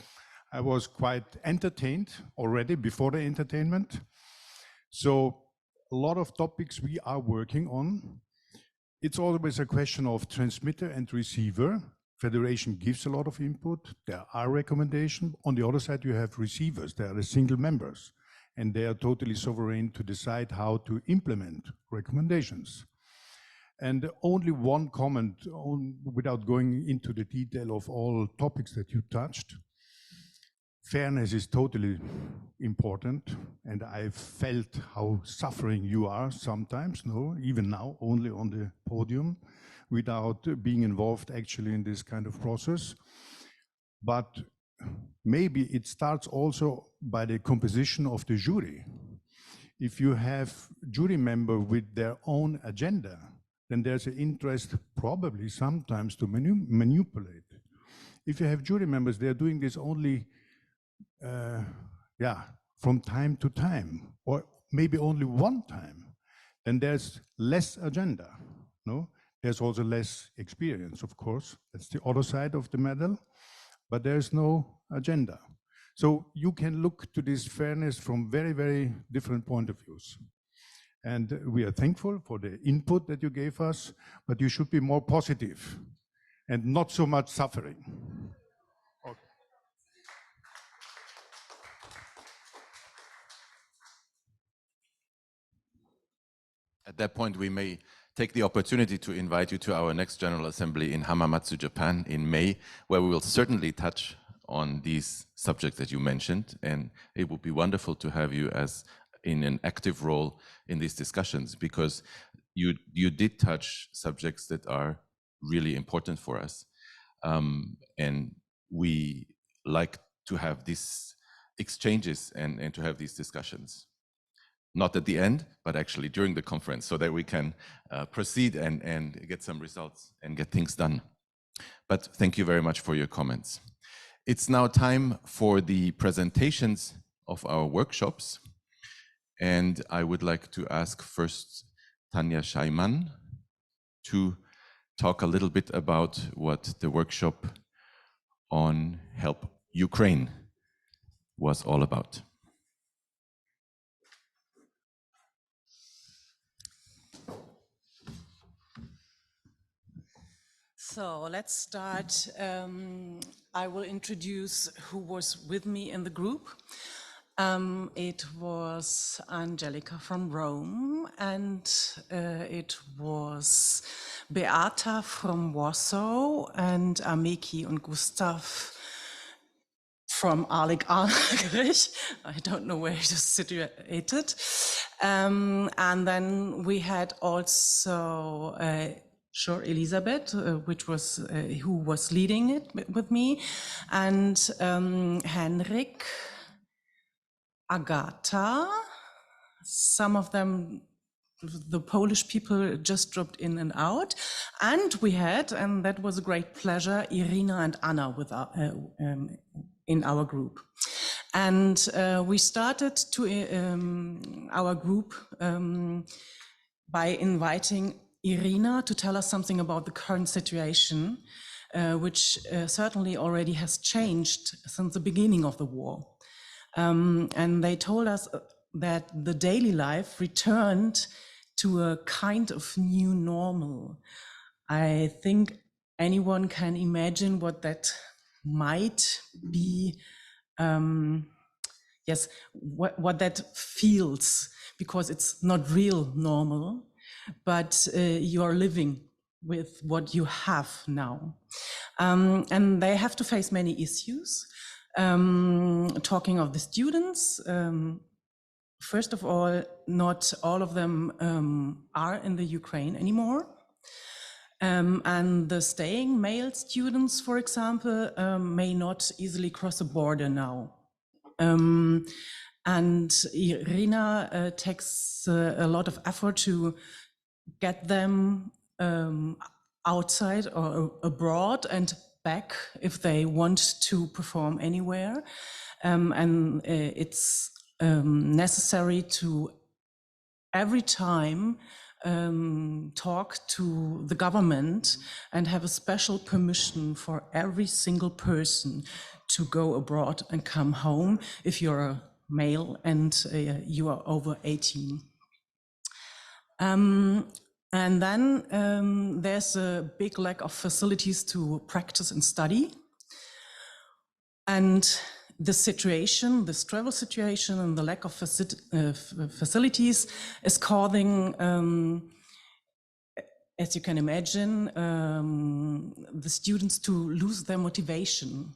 I was quite entertained already before the entertainment. So a lot of topics we are working on. It's always a question of transmitter and receiver. Federation gives a lot of input. There are recommendations. On the other side, you have receivers. They are the single members, and they are totally sovereign to decide how to implement recommendations. And only one comment without going into the detail of all topics that you touched. Fairness is totally important, and I felt how suffering you are sometimes, no, even now, only on the podium, without being involved actually in this kind of process. But maybe it starts also by the composition of the jury. If you have jury members with their own agenda, then there's an interest probably sometimes to manipulate. If you have jury members, they're doing this only from time to time, or maybe only one time, then there's less agenda, no? There's also less experience, of course. That's the other side of the medal, but there's no agenda. So you can look to this fairness from very, very different point of views. And we are thankful for the input that you gave us, but you should be more positive and not so much suffering. At that point, we may take the opportunity to invite you to our next General Assembly in Hamamatsu, Japan in May, where we will certainly touch on these subjects that you mentioned. And it would be wonderful to have you as in an active role in these discussions, because you did touch subjects that are really important for us. And we like to have these exchanges and to have these discussions. Not at the end, but actually during the conference, so that we can proceed and get some results and get things done. But thank you very much for your comments. It's now time for the presentations of our workshops. And I would like to ask first Tanya Scheiman to talk a little bit about what the workshop on Help Ukraine was all about. So let's start. I will introduce who was with me in the group. It was Angelica from Rome, and it was Beata from Warsaw, and Ameki and Gustav from Arlich. I don't know where it is situated. And then we had also Elizabeth, who was leading it with me, and Henrik, Agata, some of them, the Polish people just dropped in and out. And we had, and that was a great pleasure, Irina and Anna with in our group. And we started our group by inviting Irina to tell us something about the current situation, which certainly already has changed since the beginning of the war. And they told us that the daily life returned to a kind of new normal. I think anyone can imagine what that might be. Yes, what that feels, because it's not real normal, but you are living with what you have now. And they have to face many issues. Talking of the students, first of all, not all of them are in the Ukraine anymore. And the staying male students, for example, may not easily cross a border now. And Irina takes a lot of effort to get them outside or abroad and back if they want to perform anywhere. And it's necessary to every time talk to the government and have a special permission for every single person to go abroad and come home if you're a male and you are over 18. And then there's a big lack of facilities to practice and study. And the situation, this travel situation and the lack of facilities is causing, as you can imagine, the students to lose their motivation.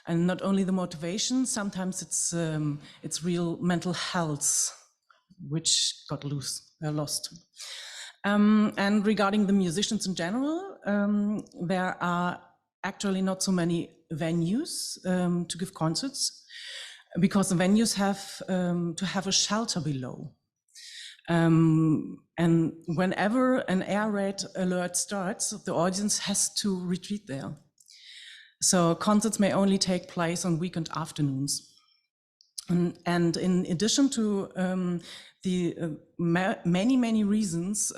And not only the motivation, sometimes it's real mental health, which got lost. And regarding the musicians in general, there are actually not so many venues to give concerts, because the venues have to have a shelter below. And whenever an air raid alert starts, the audience has to retreat there. So concerts may only take place on weekend afternoons. And in addition to the many reasons,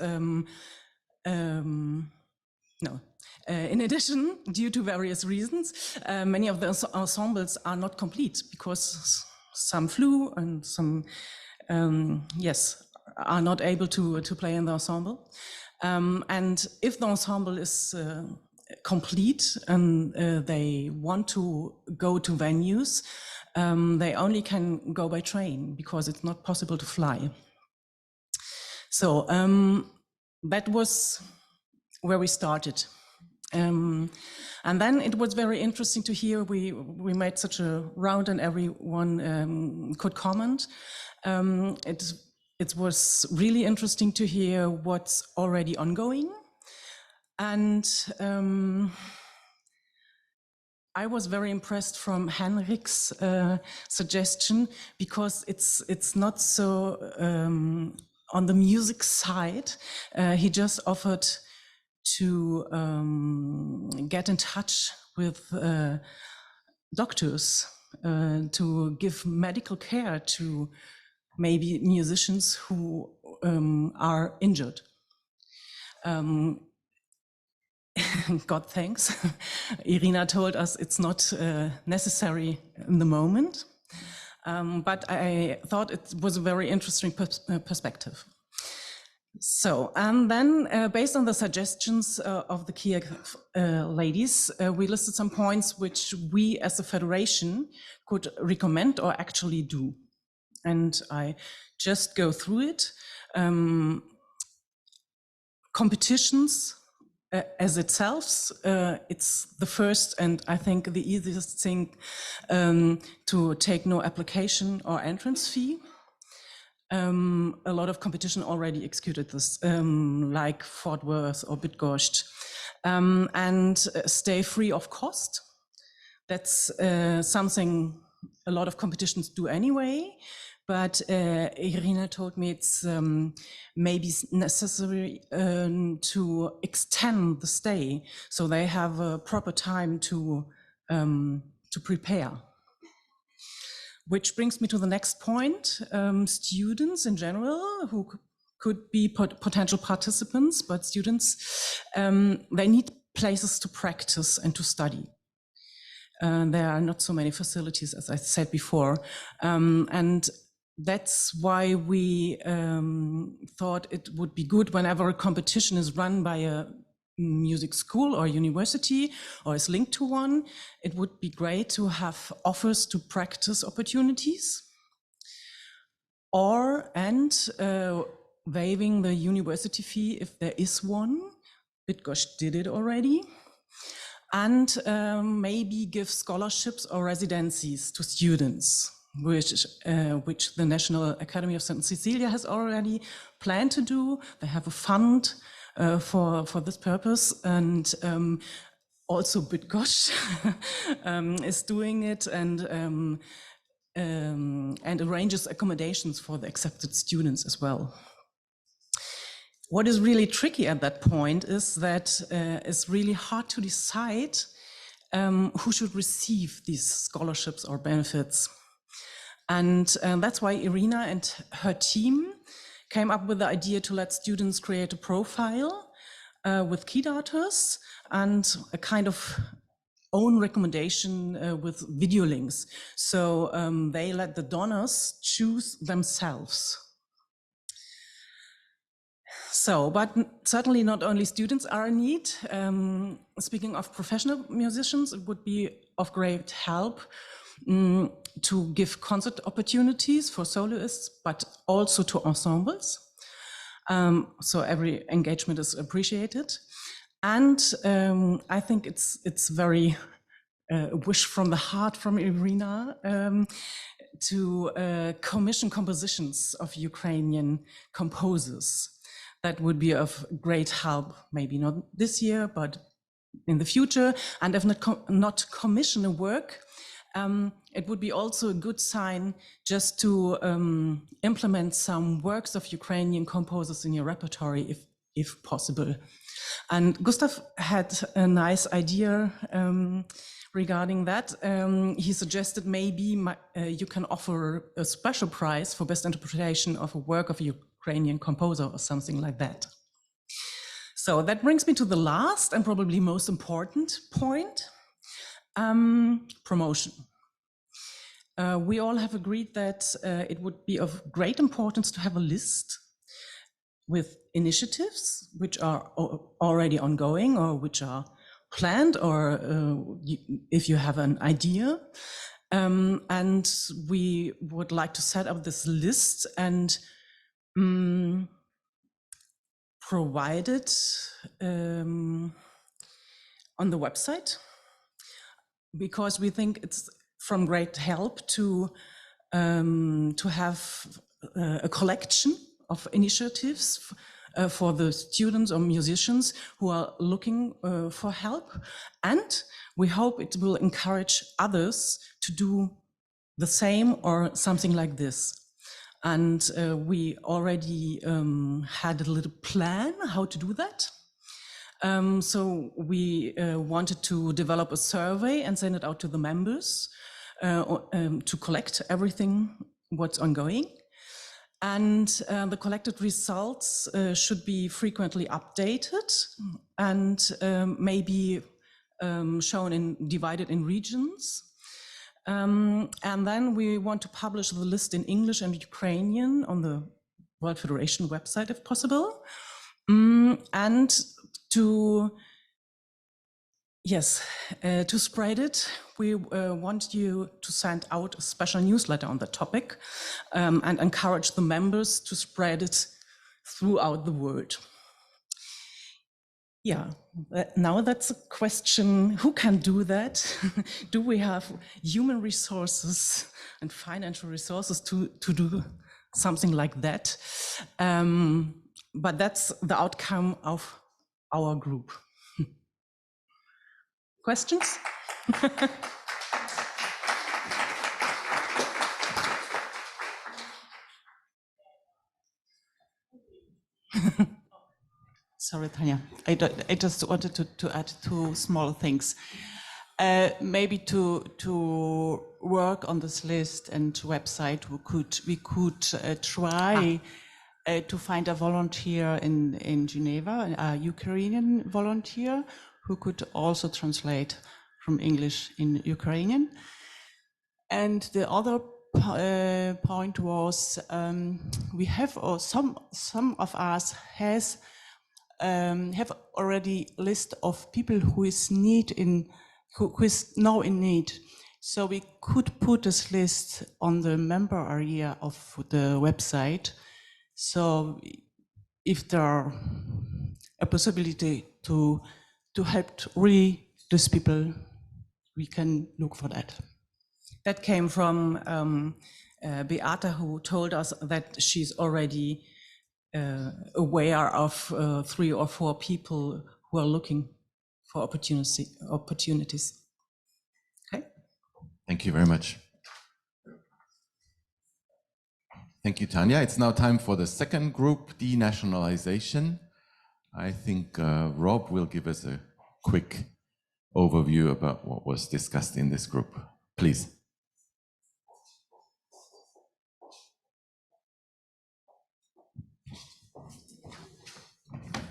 in addition, due to various reasons, many of the ensembles are not complete because some flew and some, are not able to play in the ensemble. And if the ensemble is complete and they want to go to venues, they only can go by train because it's not possible to fly. So that was where we started. And then it was very interesting to hear, we made such a round and everyone could comment. It was really interesting to hear what's already ongoing. And I was very impressed from Henrik's suggestion, because it's not so on the music side. He just offered to get in touch with doctors to give medical care to maybe musicians who are injured. God thanks, Irina told us it's not necessary in the moment, but I thought it was a very interesting perspective. So, and then based on the suggestions of the key ladies, we listed some points which we as a federation could recommend or actually do. And I just go through it. Competitions as itself, it's the first and I think the easiest thing to take no application or entrance fee. A lot of competition already executed this, like Fort Worth or Bydgoszcz, and stay free of cost. That's something a lot of competitions do anyway, but Irina told me it's maybe necessary to extend the stay so they have a proper time to prepare. Which brings me to the next point. Students in general who could be potential participants, but students, they need places to practice and to study. There are not so many facilities, as I said before. And that's why we thought it would be good whenever a competition is run by a music school or university or is linked to one, it would be great to have offers to practice opportunities and waiving the university fee if there is one. Bydgoszcz did it already. And maybe give scholarships or residencies to students, which the National Academy of St. Cecilia has already planned to do. They have a fund for this purpose, and also Bydgoszcz is doing it and arranges accommodations for the accepted students as well. What is really tricky at that point is that it's really hard to decide who should receive these scholarships or benefits. And that's why Irina and her team came up with the idea to let students create a profile with key data and a kind of own recommendation with video links. So they let the donors choose themselves. So, but certainly not only students are in need. Speaking of professional musicians, it would be of great help to give concert opportunities for soloists, but also to ensembles. So every engagement is appreciated. And I think it's very a wish from the heart from Irina to commission compositions of Ukrainian composers. That would be of great help, maybe not this year, but in the future. And if not commission a work, it would be also a good sign just to implement some works of Ukrainian composers in your repertory, if possible. And Gustav had a nice idea regarding that. He suggested maybe you can offer a special prize for best interpretation of a work of a Ukrainian composer or something like that. So that brings me to the last and probably most important point, promotion. We all have agreed that it would be of great importance to have a list with initiatives which are already ongoing or which are planned, or if you have an idea. And we would like to set up this list and provide it on the website, because we think it's from great help to have a collection of initiatives for the students or musicians who are looking for help. And we hope it will encourage others to do the same or something like this. And we already had a little plan how to do that. So we wanted to develop a survey and send it out to the members to collect everything what's ongoing. And the collected results should be frequently updated and maybe divided in regions. And then we want to publish the list in English and Ukrainian on the World Federation website if possible. And to spread it, we want you to send out a special newsletter on the topic and encourage the members to spread it throughout the world. Yeah, now that's a question, who can do that? Do we have human resources and financial resources to do something like that? But that's the outcome of our group. Questions? Sorry, Tanya. I just wanted to add two small things. Maybe to work on this list and website, we could try to find a volunteer in Geneva, a Ukrainian volunteer who could also translate from English in Ukrainian. And the other point was we have, or some of us have already list of people who is now in need. So we could put this list on the member area of the website. So if there are a possibility to help really these people, we can look for that. That came from Beata, who told us that she's already aware of 3 or 4 people who are looking for opportunities. Okay. Thank you very much. Thank you, Tanya. It's now time for the second group, denationalization. I think Rob will give us a quick overview about what was discussed in this group. Please.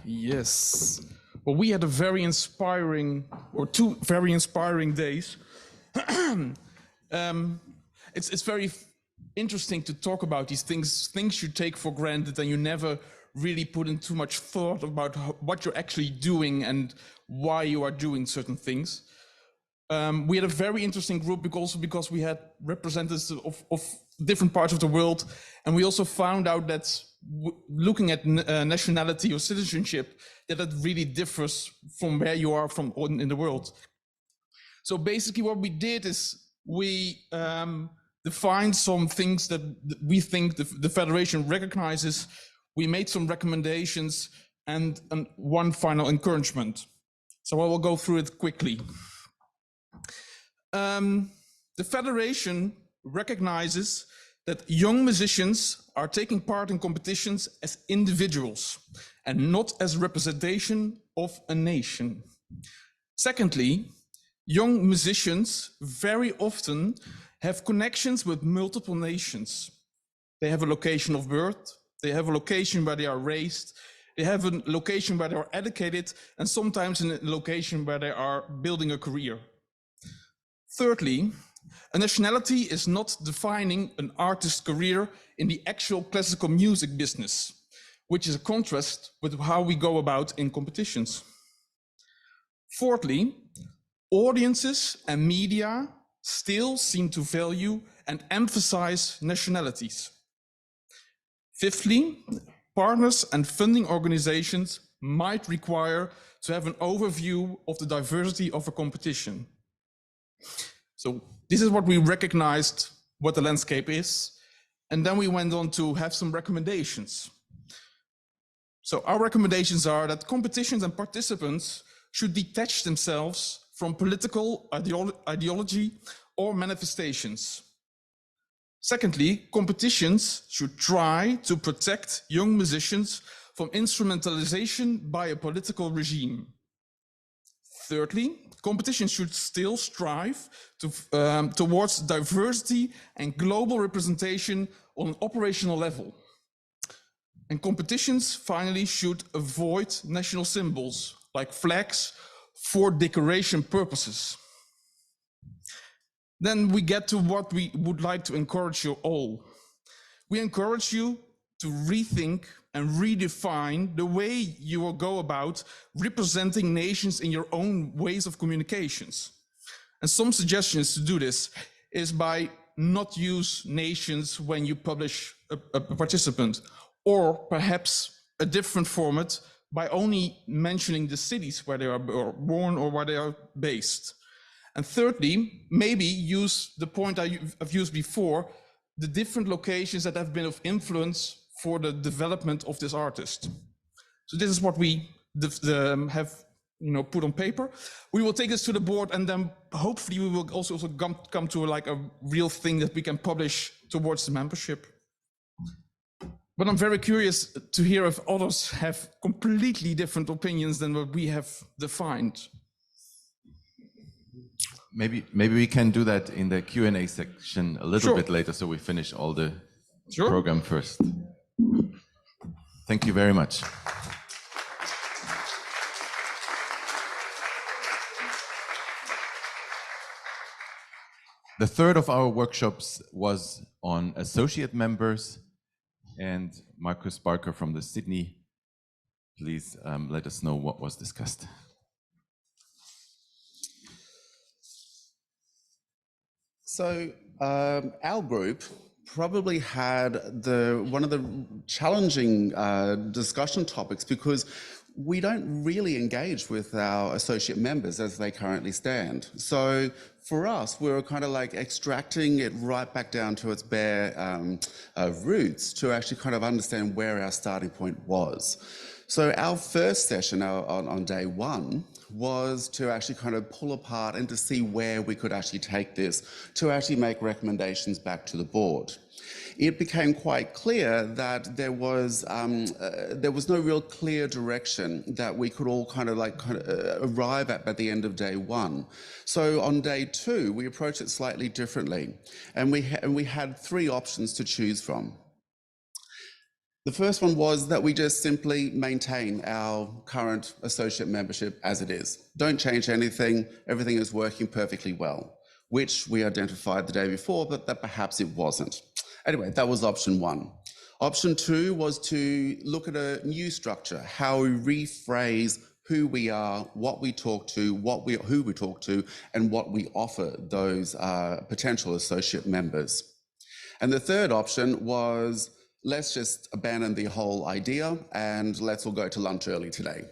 Yes. Well, we had a very inspiring, or 2 very inspiring days. It's very interesting to talk about these things you take for granted and you never really put in too much thought about what you're actually doing and why you are doing certain things. We had a very interesting group because we had representatives of different parts of the world, and we also found out that looking at nationality or citizenship, that really differs from where you are from in the world. So basically what we did is we defined some things that we think the Federation recognizes. We made some recommendations and one final encouragement. So I will go through it quickly. The Federation recognizes that young musicians are taking part in competitions as individuals and not as representation of a nation. Secondly, young musicians very often have connections with multiple nations. They have a location of birth, they have a location where they are raised, they have a location where they are educated, and sometimes in a location where they are building a career. Thirdly, a nationality is not defining an artist's career in the actual classical music business, which is a contrast with how we go about in competitions. Fourthly, audiences and media still seem to value and emphasize nationalities. Fifthly, partners and funding organizations might require to have an overview of the diversity of a competition. So this is what we recognized what the landscape is, and then we went on to have some recommendations. So our recommendations are that competitions and participants should detach themselves from political ideology or manifestations. Secondly, competitions should try to protect young musicians from instrumentalization by a political regime. Thirdly, competitions should still strive towards diversity and global representation on an operational level. And competitions, finally, should avoid national symbols like flags for decoration purposes. Then we get to what we would like to encourage you all. We encourage you to rethink and redefine the way you will go about representing nations in your own ways of communications. And some suggestions to do this is by not use nations when you publish a participant, or perhaps a different format by only mentioning the cities where they are born or where they are based. And thirdly, maybe use the point I've used before, the different locations that have been of influence for the development of this artist. So this is what we have put on paper. We will take this to the board, and then hopefully we will also come to like a real thing that we can publish towards the membership. But I'm very curious to hear if others have completely different opinions than what we have defined. Maybe we can do that in the Q&A section a little bit later, so we finish all the program first. Thank you very much. The third of our workshops was on associate members, and Marcus Barker from the Sydney, please let us know what was discussed. So our group probably had one of the challenging discussion topics, because we don't really engage with our associate members as they currently stand. So for us, we were kind of like extracting it right back down to its bare roots to actually kind of understand where our starting point was. So our first session on day one was to actually kind of pull apart and to see where we could actually take this to actually make recommendations back to the board. It became quite clear that there was no real clear direction that we could all kind of arrive at by the end of day one. So on day two, we approached it slightly differently, and we had three options to choose from. The first one was that we just simply maintain our current associate membership as it is. Don't change anything, everything is working perfectly well, which we identified the day before, but that perhaps it wasn't. Anyway, that was option one. Option two was to look at a new structure, how we rephrase who we are, what we talk to, who we talk to, and what we offer those potential associate members. And the third option was, let's just abandon the whole idea and let's all go to lunch early today.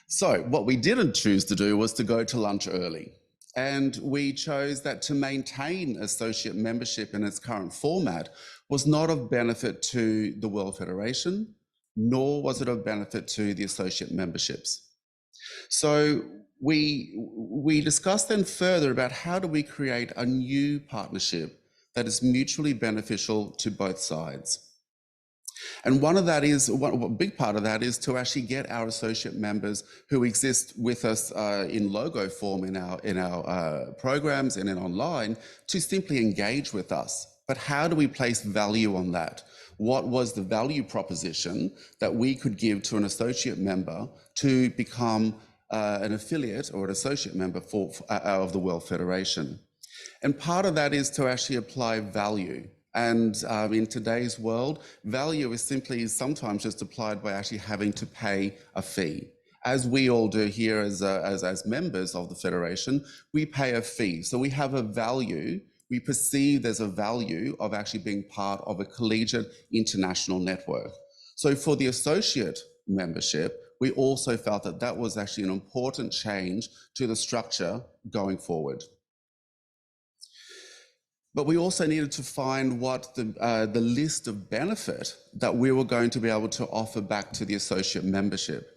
So what we didn't choose to do was to go to lunch early. And we chose that to maintain associate membership in its current format was not of benefit to the World Federation, nor was it of benefit to the associate memberships. So we discussed then further about how do we create a new partnership that is mutually beneficial to both sides. And a big part of that is to actually get our associate members who exist with us in logo form in our programs and in online to simply engage with us. But how do we place value on that? What was the value proposition that we could give to an associate member to become an affiliate or an associate member of the World Federation? And part of that is to actually apply value. And in today's world, value is simply sometimes just applied by actually having to pay a fee. As we all do here as members of the Federation, we pay a fee. So we have a value, we perceive there's a value of actually being part of a collegiate international network. So for the associate membership, we also felt that that was actually an important change to the structure going forward. But we also needed to find what the list of benefit that we were going to be able to offer back to the associate membership.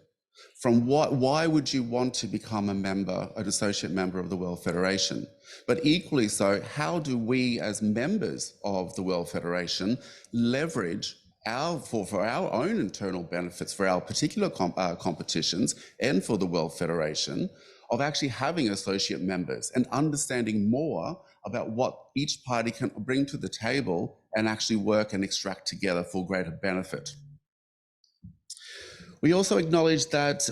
From why would you want to become an associate member of the World Federation? But equally so, how do we as members of the World Federation leverage for our own internal benefits, for our particular competitions and for the World Federation, of actually having associate members and understanding more about what each party can bring to the table and actually work and extract together for greater benefit. We also acknowledge that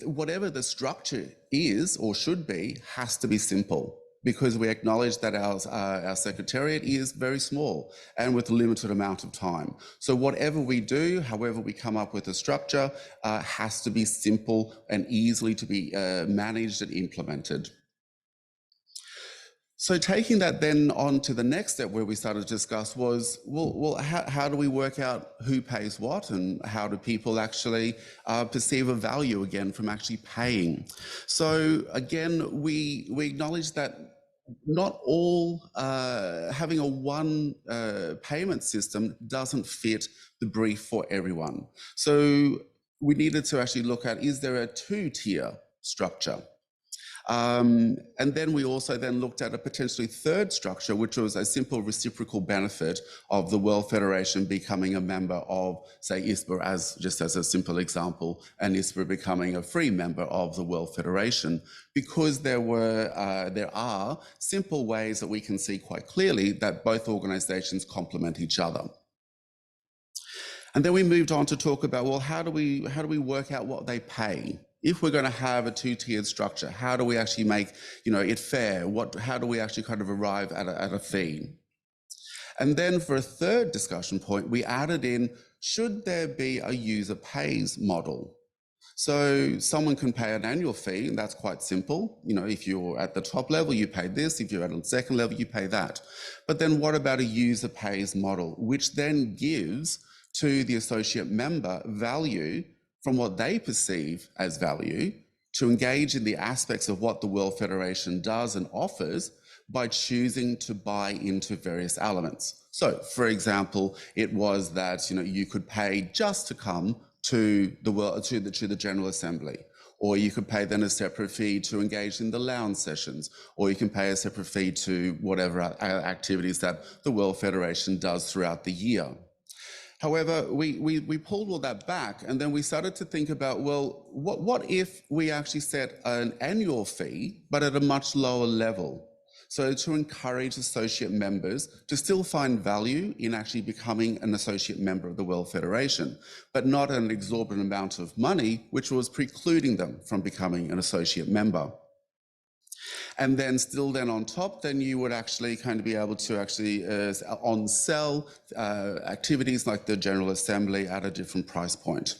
whatever the structure is or should be has to be simple. because we acknowledge that our secretariat is very small and with a limited amount of time. So whatever we do, however we come up with a structure, has to be simple and easily to be managed and implemented. So taking that then on to the next step where we started to discuss was, well, how do we work out who pays what, and how do people actually perceive a value again from actually paying? So again, we acknowledge that not all, having a one payment system doesn't fit the brief for everyone. So we needed to actually look at, is there a two-tier structure? And then we also then looked at a potentially third structure, which was a simple reciprocal benefit of the World Federation becoming a member of, say, ISPA, just as a simple example, and ISPA becoming a free member of the World Federation, because there are simple ways that we can see quite clearly that both organizations complement each other. And then we moved on to talk about, well, how do we work out what they pay? If we're going to have a two-tiered structure, how do we actually make, it fair? How do we actually kind of arrive at a fee? And then for a third discussion point, we added in, should there be a user pays model? So someone can pay an annual fee, and that's quite simple. If you're at the top level, you pay this. If you're at the second level, you pay that. But then what about a user pays model, which then gives to the associate member value from what they perceive as value to engage in the aspects of what the World Federation does and offers by choosing to buy into various elements. So, for example, it was that you could pay just to come to the General Assembly, or you could pay then a separate fee to engage in the lounge sessions, or you can pay a separate fee to whatever activities that the World Federation does throughout the year. However, we pulled all that back, and then we started to think about, well, what if we actually set an annual fee, but at a much lower level? So to encourage associate members to still find value in actually becoming an associate member of the World Federation, but not an exorbitant amount of money, which was precluding them from becoming an associate member. And then still then on top, then you would actually kind of be able to actually on-sell activities like the General Assembly at a different price point.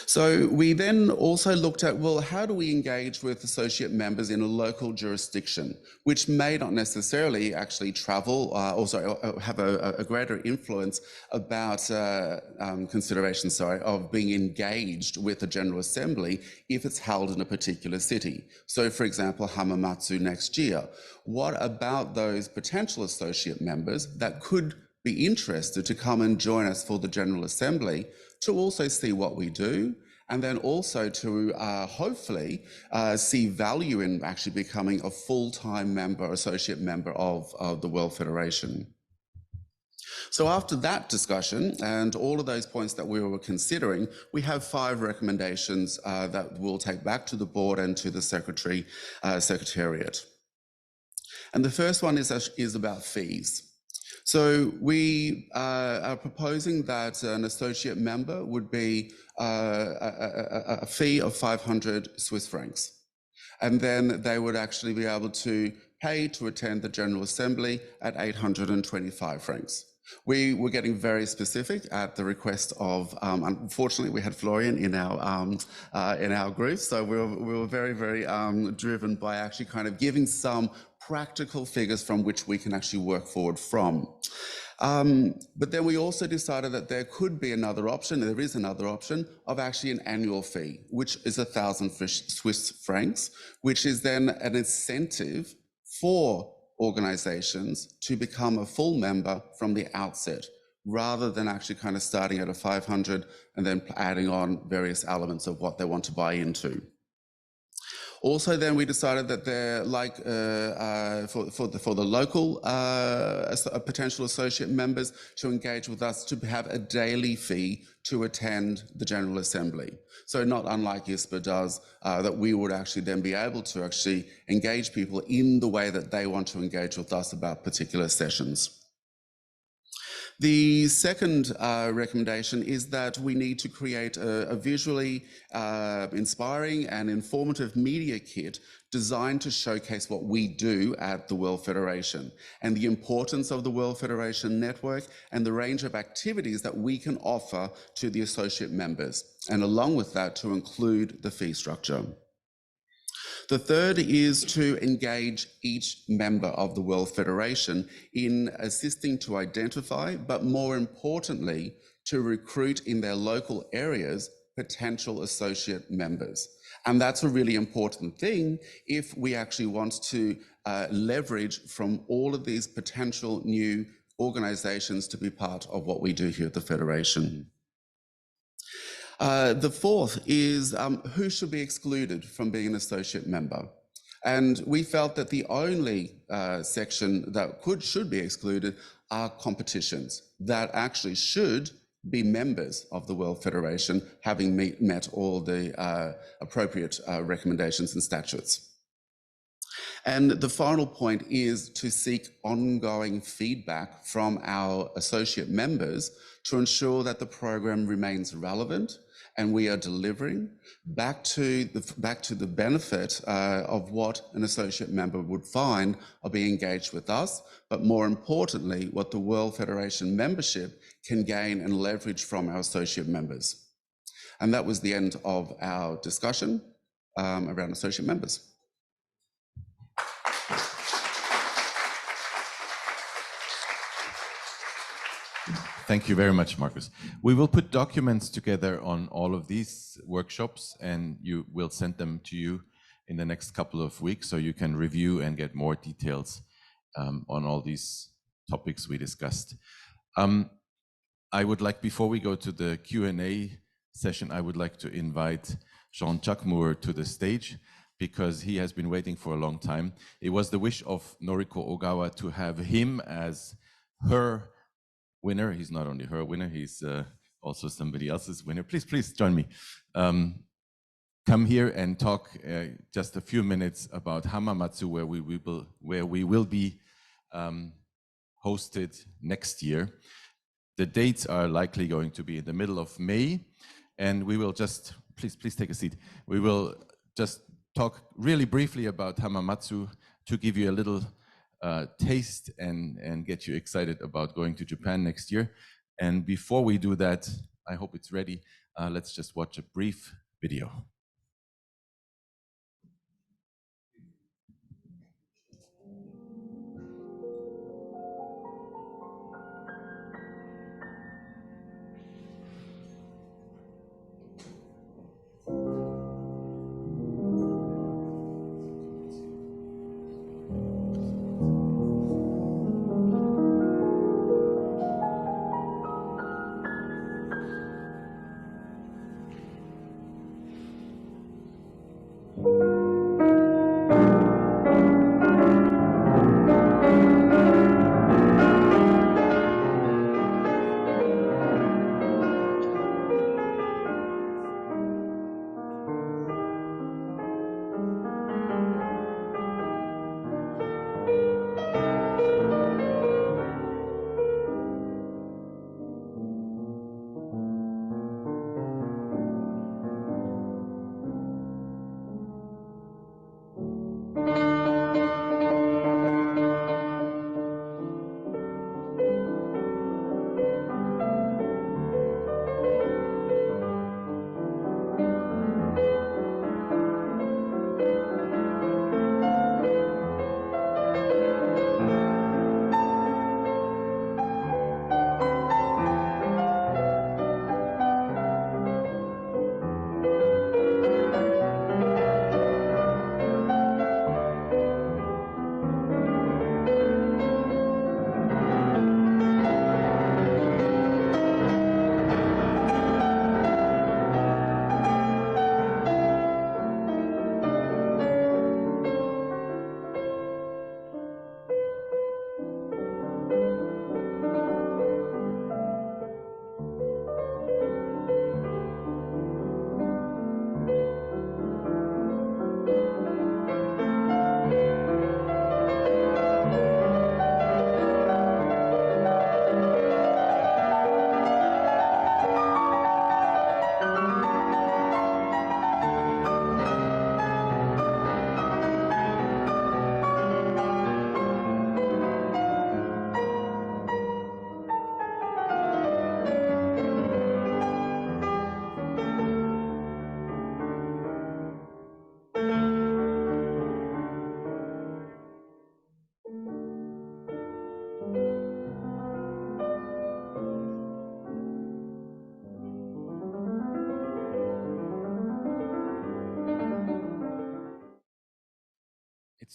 So we then also looked at, well, how do we engage with associate members in a local jurisdiction, which may not necessarily actually travel, also have a greater influence about consideration, of being engaged with the General Assembly if it's held in a particular city. So for example, Hamamatsu next year. What about those potential associate members that could be interested to come and join us for the General Assembly to also see what we do, and then also to hopefully see value in actually becoming a full-time member, associate member of the World Federation. So after that discussion and all of those points that we were considering, we have 5 recommendations that we'll take back to the board and to the secretariat. And the first one is about fees. So we are proposing that an associate member would be a fee of 500 Swiss francs. And then they would actually be able to pay to attend the General Assembly at 825 francs. We were getting very specific at the request of, unfortunately, we had Florian in our group, so we were very, very driven by actually kind of giving some practical figures from which we can actually work forward from. But then we also decided that there could be another option, there is another option, of actually an annual fee, which is 1,000 Swiss francs, which is then an incentive for organizations to become a full member from the outset, rather than actually kind of starting at a 500 and then adding on various elements of what they want to buy into. Also, then we decided that they're like for the local potential associate members to engage with us to have a daily fee to attend the General Assembly. So not unlike ISPA does, that we would actually then be able to actually engage people in the way that they want to engage with us about particular sessions. The second recommendation is that we need to create a visually inspiring and informative media kit designed to showcase what we do at the World Federation and the importance of the World Federation network and the range of activities that we can offer to the associate members, and along with that to include the fee structure. The third is to engage each member of the World Federation in assisting to identify, but more importantly, to recruit in their local areas potential associate members. And that's a really important thing if we actually want to leverage from all of these potential new organizations to be part of what we do here at the Federation. The fourth is who should be excluded from being an associate member. And we felt that the only section that should be excluded are competitions that actually should be members of the World Federation, having met all the appropriate recommendations and statutes. And the final point is to seek ongoing feedback from our associate members to ensure that the program remains relevant and we are delivering back to the benefit of what an associate member would find of being engaged with us, but more importantly, what the World Federation membership can gain and leverage from our associate members. And that was the end of our discussion around associate members. Thank you very much, Marcus. We will put documents together on all of these workshops, and we'll send them to you in the next couple of weeks so you can review and get more details on all these topics we discussed. I would like, before we go to the Q&A session, I would like to invite Jean-Jacques Moore to the stage because he has been waiting for a long time. It was the wish of Noriko Ogawa to have him as her winner. He's not only her winner, he's also somebody else's winner. Please join me. Come here and talk just a few minutes about Hamamatsu, where we will be hosted next year. The dates are likely going to be in the middle of May, and we will just, please take a seat. We will just talk really briefly about Hamamatsu to give you a little taste and get you excited about going to Japan next year. And before we do that, I hope it's ready. Let's just watch a brief video.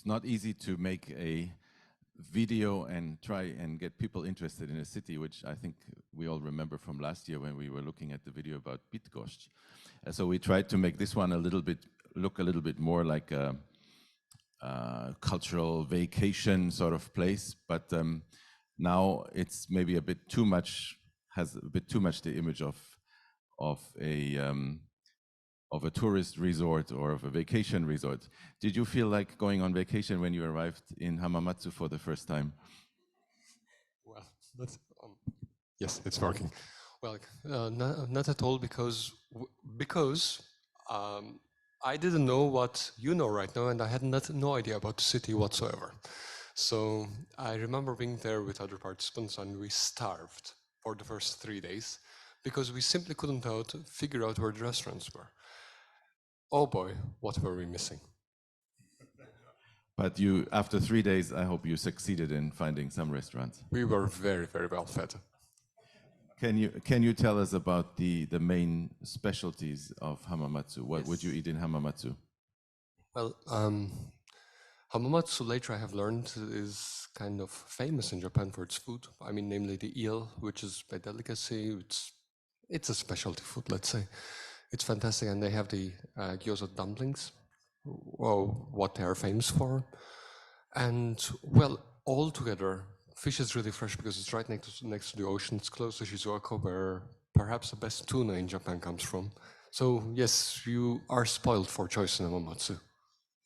It's not easy to make a video and try and get people interested in a city, which I think we all remember from last year when we were looking at the video about Bydgoszcz. So we tried to make this one look a little bit more like a cultural vacation sort of place, but now it's maybe a bit too much, has a bit too much the image of a tourist resort or of a vacation resort. Did you feel like going on vacation when you arrived in Hamamatsu for the first time? Well, yes, it's working. Well, not at all, because I didn't know what you know right now, and I had no idea about the city whatsoever. So I remember being there with other participants, and we starved for the first 3 days because we simply couldn't figure out where the restaurants were. Oh boy, what were we missing? But you, after 3 days, I hope you succeeded in finding some restaurants. We were very, very well fed. Can you tell us about the main specialties of Hamamatsu? What would you eat in Hamamatsu? Well, Hamamatsu, later I have learned, is kind of famous in Japan for its food. I mean, namely the eel, which is by delicacy. It's a specialty food, let's say. It's fantastic, and they have the gyoza dumplings, what they are famous for. And, well, altogether, fish is really fresh because it's right next to the ocean. It's close to Shizuoka, where perhaps the best tuna in Japan comes from. So, yes, you are spoiled for choice in Hamamatsu.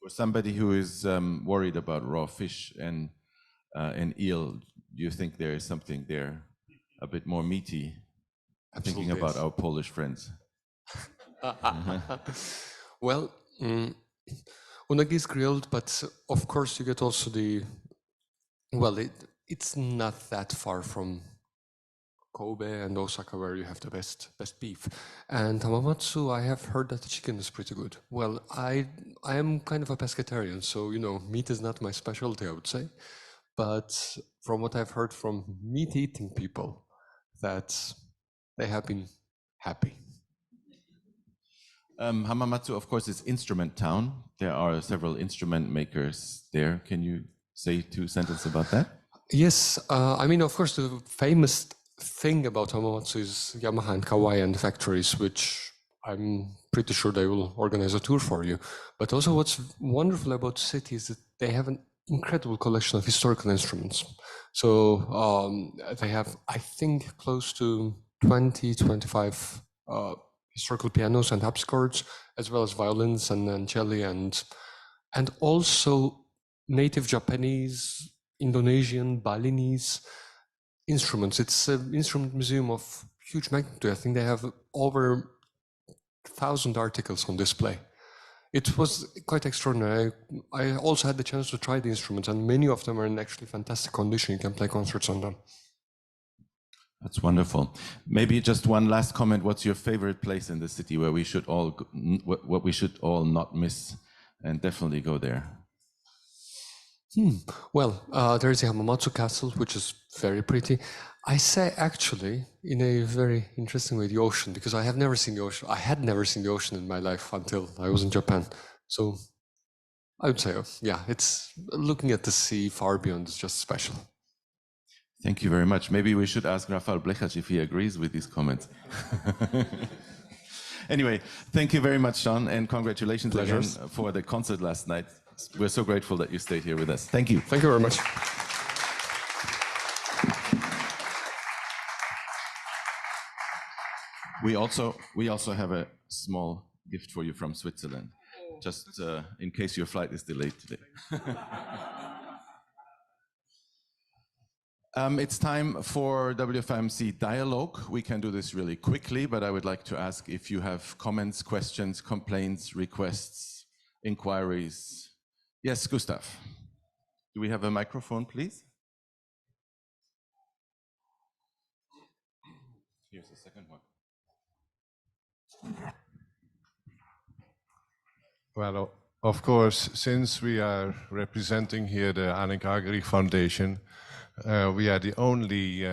For somebody who is worried about raw fish and eel, do you think there is something there a bit more meaty? Absolutely. Thinking about our Polish friends. Well, unagi is grilled, but of course you get also it's not that far from Kobe and Osaka, where you have the best beef. And Hamamatsu, I have heard that the chicken is pretty good. Well, I am kind of a pescatarian, so, meat is not my specialty, I would say. But from what I've heard from meat-eating people, that they have been happy. Hamamatsu, of course, is instrument town. There are several instrument makers there. Can you say 2 sentences about that? Yes, I mean, of course, the famous thing about Hamamatsu is Yamaha and Kawai and the factories, which I'm pretty sure they will organize a tour for you. But also what's wonderful about the city is that they have an incredible collection of historical instruments. So they have, I think, close to 25 historical pianos and harpsichords, as well as violins and cello, and also native Japanese, Indonesian, Balinese instruments. It's an instrument museum of huge magnitude. I think they have over 1,000 articles on display. It was quite extraordinary. I also had the chance to try the instruments, and many of them are in actually fantastic condition. You can play concerts on them. That's wonderful. Maybe just one last comment. What's your favorite place in the city where we should all, what we should all not miss and definitely go there? Well, there is the Hamamatsu Castle, which is very pretty. I say actually, in a very interesting way, the ocean, because I have never seen the ocean. I had never seen the ocean in my life until I was in Japan. So I would say, yeah, it's looking at the sea far beyond is just special. Thank you very much. Maybe we should ask Rafał Blechacz if he agrees with these comments. Anyway, thank you very much, Sean, and congratulations again for the concert last night. We're so grateful that you stayed here with us. Thank you. Thank you very much. We also have a small gift for you from Switzerland, just in case your flight is delayed today. It's time for WFIMC Dialogue. We can do this really quickly, but I would like to ask if you have comments, questions, complaints, requests, inquiries. Yes, Gustav. Do we have a microphone, please? Here's the second one. Well, of course, since we are representing here the Annika Agri Foundation, we are the only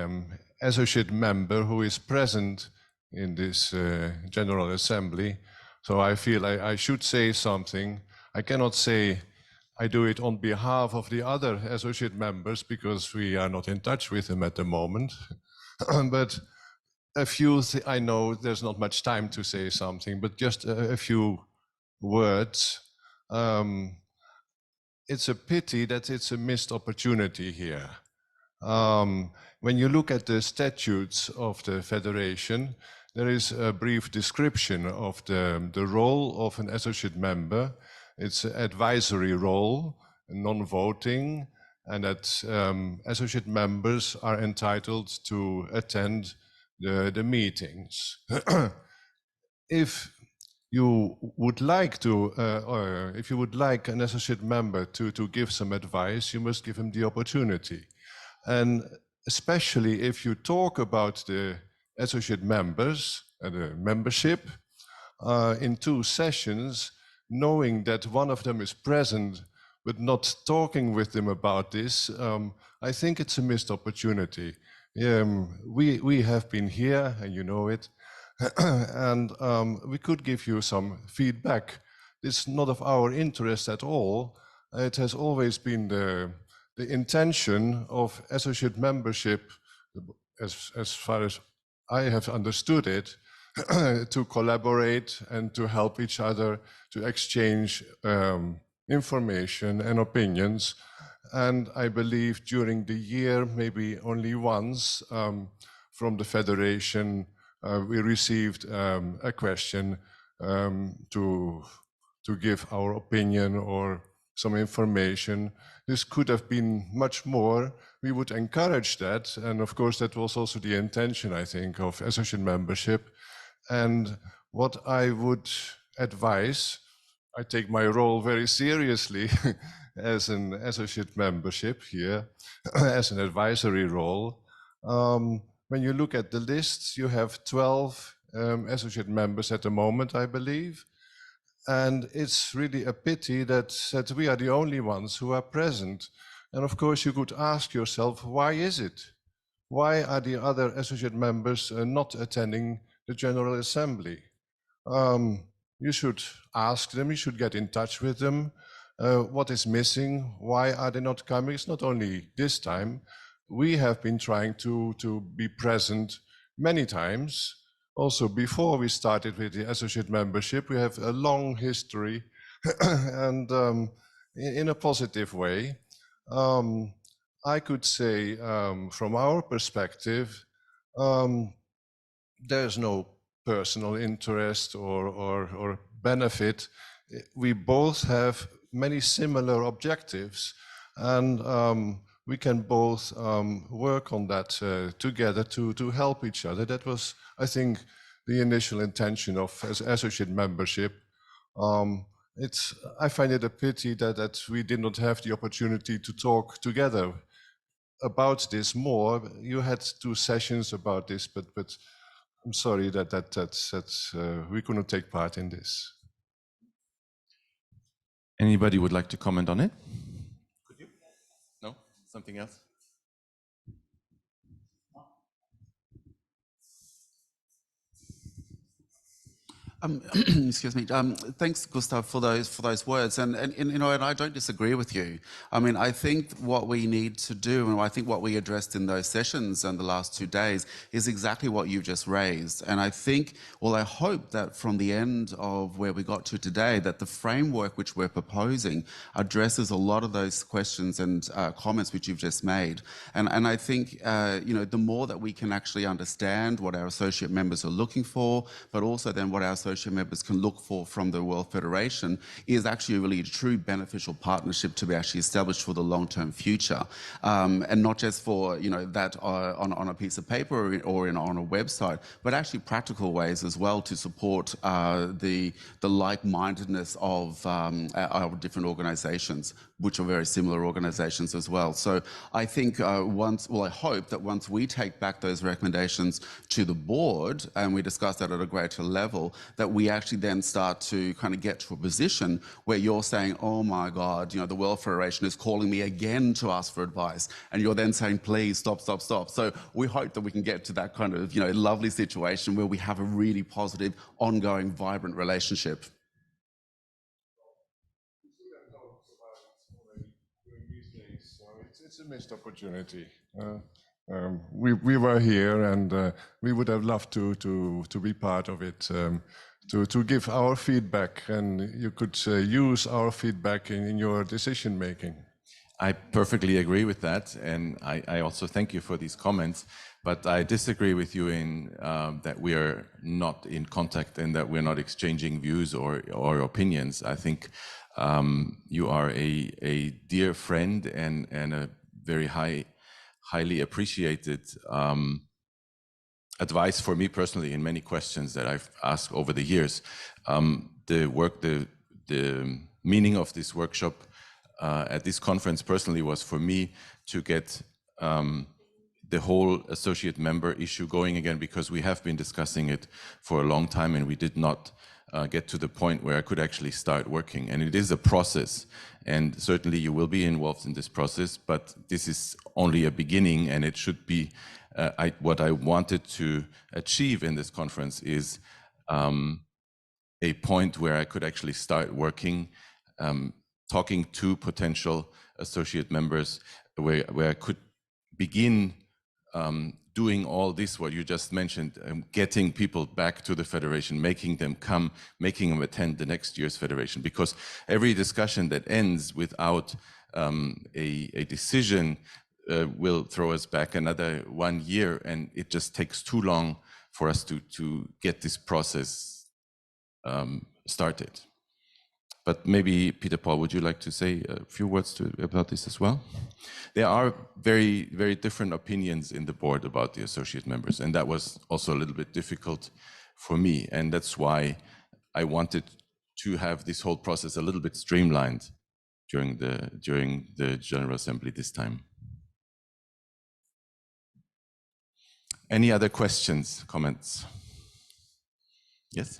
associate member who is present in this General Assembly. So I feel I should say something. I cannot say I do it on behalf of the other associate members because we are not in touch with them at the moment. But a few, I know there's not much time to say something, but just a few words. It's a pity that it's a missed opportunity here. When you look at the statutes of the Federation, there is a brief description of the role of an associate member. It's an advisory role, non-voting, and that associate members are entitled to attend the meetings. If you would like to, or if you would like an associate member to give some advice, you must give him the opportunity. And especially if you talk about the associate members, the membership, in 2 sessions, knowing that one of them is present, but not talking with them about this, I think it's a missed opportunity. We have been here, and you know it, and we could give you some feedback. It's not of our interest at all. It has always been the intention of associate membership, as far as I have understood it, to collaborate and to help each other, to exchange information and opinions. And I believe during the year, maybe only once, from the Federation, we received a question to give our opinion or some information. This could have been much more. We would encourage that. And of course, that was also the intention, I think, of associate membership. And what I would advise, I take my role very seriously as an associate membership here, as an advisory role. When you look at the lists, you have 12 associate members at the moment, I believe. And it's really a pity that we are the only ones who are present. And of course, you could ask yourself, why is it? Why are the other associate members not attending the General Assembly? You should ask them, you should get in touch with them. What is missing? Why are they not coming? It's not only this time. We have been trying to be present many times. Also, before we started with the associate membership, we have a long history and in a positive way. I could say from our perspective, there's no personal interest or benefit. We both have many similar objectives, and we can both work on that together to help each other. That was, I think, the initial intention of associate membership. I find it a pity that we did not have the opportunity to talk together about this more. You had 2 sessions about this, but I'm sorry that we couldn't take part in this. Anybody would like to comment on it? Could you? No? Something else? Excuse me. Thanks, Gustav, for those words, and you know, and I don't disagree with you. I mean, I think what we need to do, and I think what we addressed in those sessions and the last 2 days, is exactly what you just raised. And I think, well, I hope that from the end of where we got to today, that the framework which we're proposing addresses a lot of those questions and comments which you've just made. And I think, you know, the more that we can actually understand what our associate members are looking for, but also then what our associate members can look for from the World Federation, is actually really a true beneficial partnership to be actually established for the long-term future, and not just for, you know, that on a piece of paper or on a website, but actually practical ways as well to support the like-mindedness of our different organizations, which are very similar organizations as well. So I think I hope that once we take back those recommendations to the board and we discuss that at a greater level, that we actually then start to kind of get to a position where you're saying, oh my God, you know, the World Federation is calling me again to ask for advice. And you're then saying, please stop. So we hope that we can get to that kind of, you know, lovely situation where we have a really positive, ongoing, vibrant relationship. it's a missed opportunity. We were here, and we would have loved to be part of it, to give our feedback, and you could use our feedback in your decision making. I perfectly agree with that, and I also thank you for these comments. But I disagree with you in that we are not in contact and that we're not exchanging views or opinions. I think you are a dear friend and a very highly appreciated advice for me personally in many questions that I've asked over the years. The meaning of this workshop at this conference personally was for me to get the whole associate member issue going again, because we have been discussing it for a long time and we did not get to the point where I could actually start working. And it is a process, and certainly you will be involved in this process, but this is only a beginning, and it should be what I wanted to achieve in this conference is a point where I could actually start working, talking to potential associate members, where I could begin doing all this, what you just mentioned, getting people back to the federation, making them come, making them attend the next year's federation. Because every discussion that ends without a decision will throw us back another 1 year, and it just takes too long for us to get this process started. But maybe, Peter Paul, would you like to say a few words about this as well? There are very, very different opinions in the board about the associate members, and that was also a little bit difficult for me, and that's why I wanted to have this whole process a little bit streamlined during the General Assembly this time. Any other questions, comments? Yes?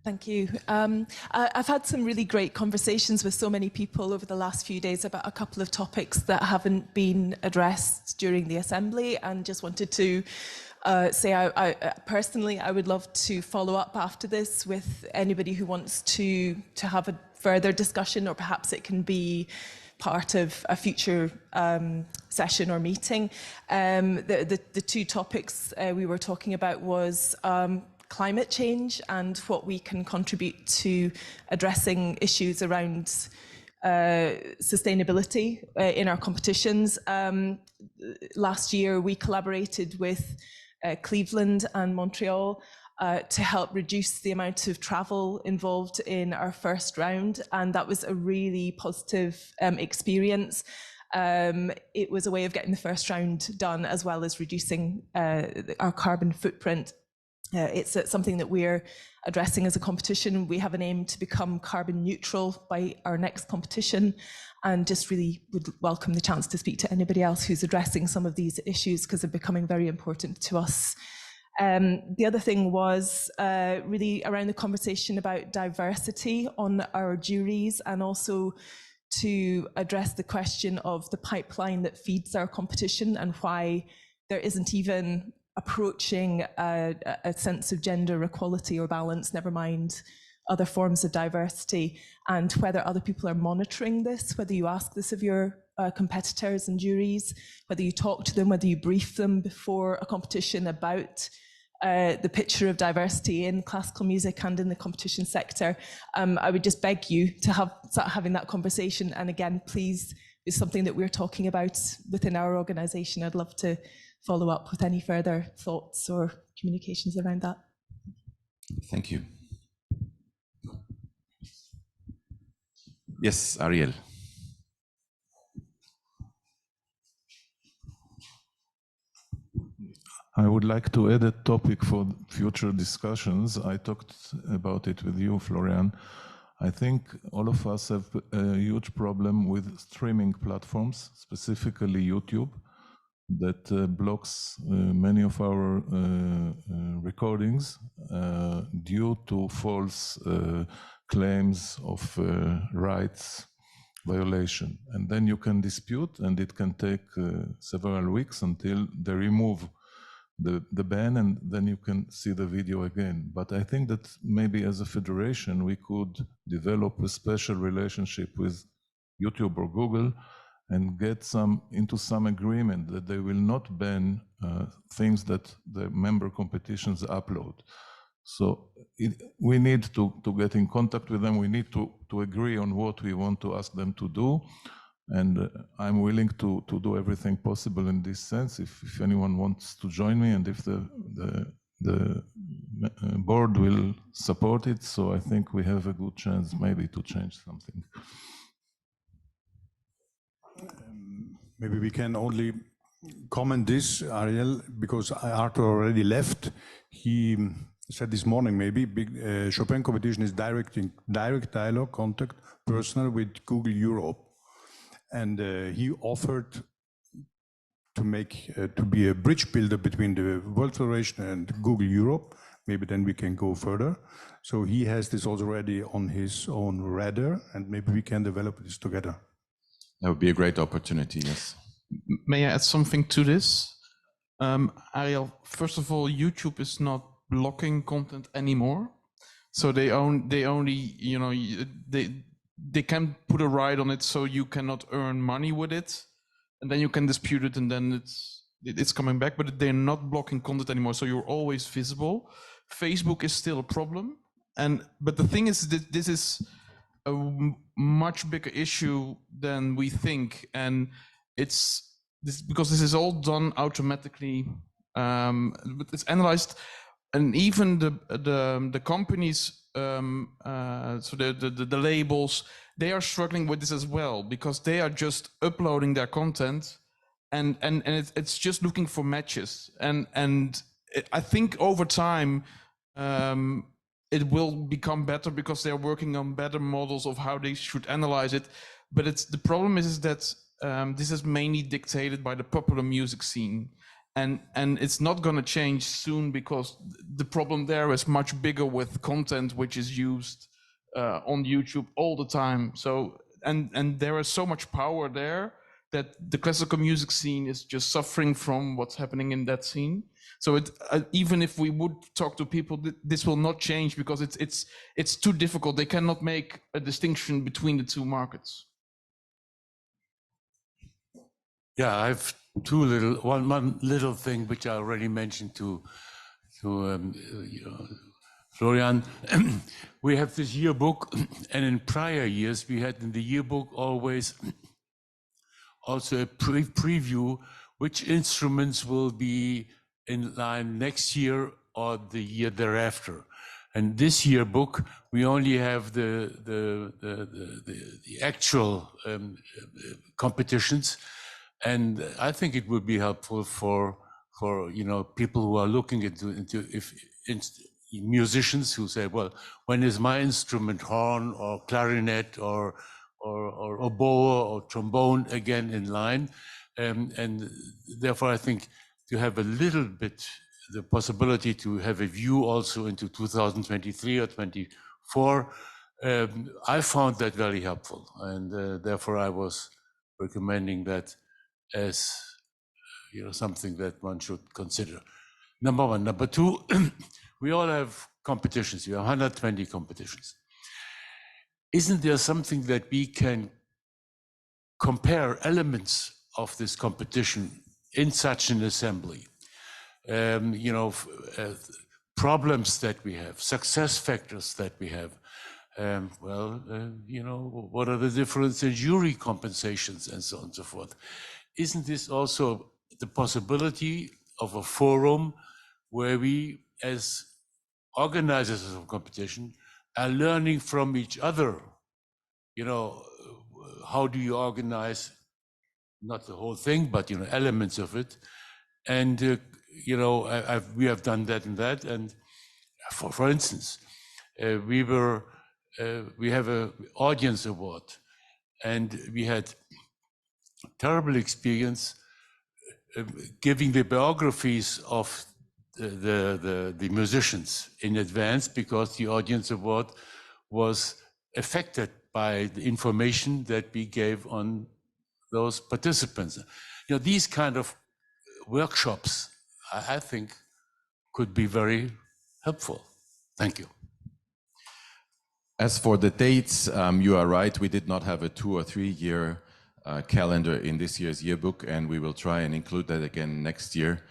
Thank you. I've had some really great conversations with so many people over the last few days about a couple of topics that haven't been addressed during the Assembly, and just wanted to say I personally, I would love to follow up after this with anybody who wants to have a further discussion, or perhaps it can be part of a future session or meeting. The two topics we were talking about was climate change and what we can contribute to addressing issues around sustainability in our competitions. Last year we collaborated with Cleveland and Montreal to help reduce the amount of travel involved in our first round, and that was a really positive experience. It was a way of getting the first round done as well as reducing our carbon footprint. It's something that we're addressing as a competition. We have an aim to become carbon neutral by our next competition, and just really would welcome the chance to speak to anybody else who's addressing some of these issues, because they're becoming very important to us. The other thing was really around the conversation about diversity on our juries, and also to address the question of the pipeline that feeds our competition and why there isn't even approaching a sense of gender equality or balance, never mind other forms of diversity, and whether other people are monitoring this, whether you ask this of your competitors and juries, whether you talk to them, whether you brief them before a competition about the picture of diversity in classical music and in the competition sector. I would just beg you to start having that conversation, and again, please, it's something that we're talking about within our organisation. I'd love to follow up with any further thoughts or communications around that. Thank you. Yes, Ariel. I would like to add a topic for future discussions. I talked about it with you, Florian. I think all of us have a huge problem with streaming platforms, specifically YouTube, that blocks many of our recordings due to false claims of rights violation. And then you can dispute, and it can take several weeks until they remove the ban, and then you can see the video again. But I think that maybe as a federation, we could develop a special relationship with YouTube or Google and get into some agreement that they will not ban things that the member competitions upload. So we need to get in contact with them. We need to agree on what we want to ask them to do. And I'm willing to do everything possible in this sense if anyone wants to join me, and if the board will support it. So I think we have a good chance maybe to change something. Maybe we can only comment this, Ariel, because Arthur already left. He said this morning maybe Chopin competition is direct dialogue, contact, personal with Google Europe. And he offered to be a bridge builder between the World Federation and Google Europe. Maybe then we can go further. So he has this already on his own radar, and maybe we can develop this together. That would be a great opportunity, yes. May I add something to this? Ariel, first of all, YouTube is not blocking content anymore. So they only, you know, they can put a right on it, so you cannot earn money with it, and then you can dispute it, and then it's coming back. But they're not blocking content anymore, so you're always visible. Facebook is still a problem, but the thing is that this is a much bigger issue than we think, and because this is all done automatically, but it's analyzed, and even the companies. So the labels, they are struggling with this as well, because they are just uploading their content and it's just looking for matches, and I think over time it will become better because they're working on better models of how they should analyze it. But the problem is that this is mainly dictated by the popular music scene. And it's not going to change soon, because the problem there is much bigger with content which is used on YouTube all the time. So and there is so much power there that the classical music scene is just suffering from what's happening in that scene. So even if we would talk to people, this will not change, because it's too difficult. They cannot make a distinction between the two markets. Yeah, I've one little thing which I already mentioned to Florian. We have this yearbook, and in prior years we had in the yearbook always also a preview which instruments will be in line next year or the year thereafter. And this yearbook we only have the actual competitions. And I think it would be helpful for people who are looking into musicians who say, well, when is my instrument horn or clarinet or oboe or trombone again in line? And therefore, I think to have a little bit the possibility to have a view also into 2023 or 24, I found that very helpful, and therefore I was recommending that as something that one should consider. Number one. Number two, we all have competitions. We have 120 competitions. Isn't there something that we can compare elements of this competition in such an assembly? Problems that we have, success factors that we have. What are the difference in jury compensations and so on and so forth? Isn't this also the possibility of a forum where we, as organizers of competition, are learning from each other? How do you organize, not the whole thing, but elements of it? And we have done that and that. And for instance, we have an audience award, and we had terrible experience giving the biographies of the musicians in advance, because the audience award was affected by the information that we gave on those participants. These kind of workshops I think could be very helpful. Thank you. As for the dates, you are right. We did not have a 2 or 3 year calendar in this year's yearbook, and we will try and include that again next year.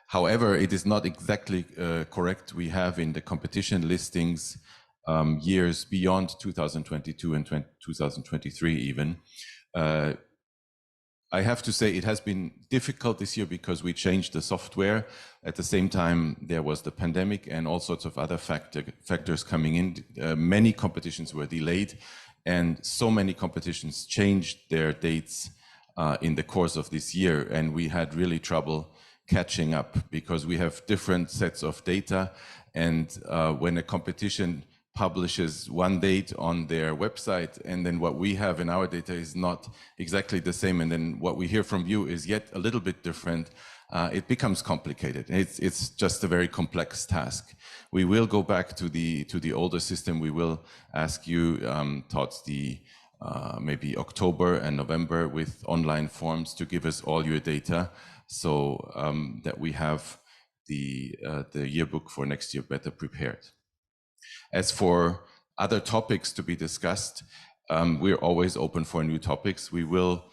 However, it is not exactly correct. We have in the competition listings years beyond 2022 and 2023 even. I have to say it has been difficult this year because we changed the software. At the same time, there was the pandemic and all sorts of other factors coming in. Many competitions were delayed, and so many competitions changed their dates in the course of this year. And we had really trouble catching up because we have different sets of data. And when a competition publishes one date on their website, and then what we have in our data is not exactly the same, and then what we hear from you is yet a little bit different, it becomes complicated. It's just a very complex task. We will go back to the older system. We will ask you towards the maybe October and November with online forms to give us all your data, so that we have the yearbook for next year better prepared. As for other topics to be discussed, we're always open for new topics. We will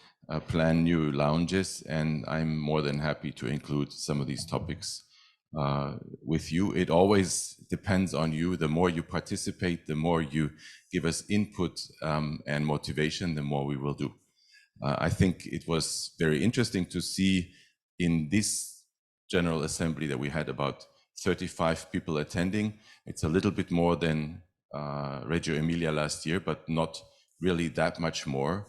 plan new lounges, and I'm more than happy to include some of these topics with you. It always depends on you. The more you participate, the more you give us input and motivation, the more we will do. I think it was very interesting to see in this General Assembly that we had about 35 people attending. It's a little bit more than Reggio Emilia last year, but not really that much more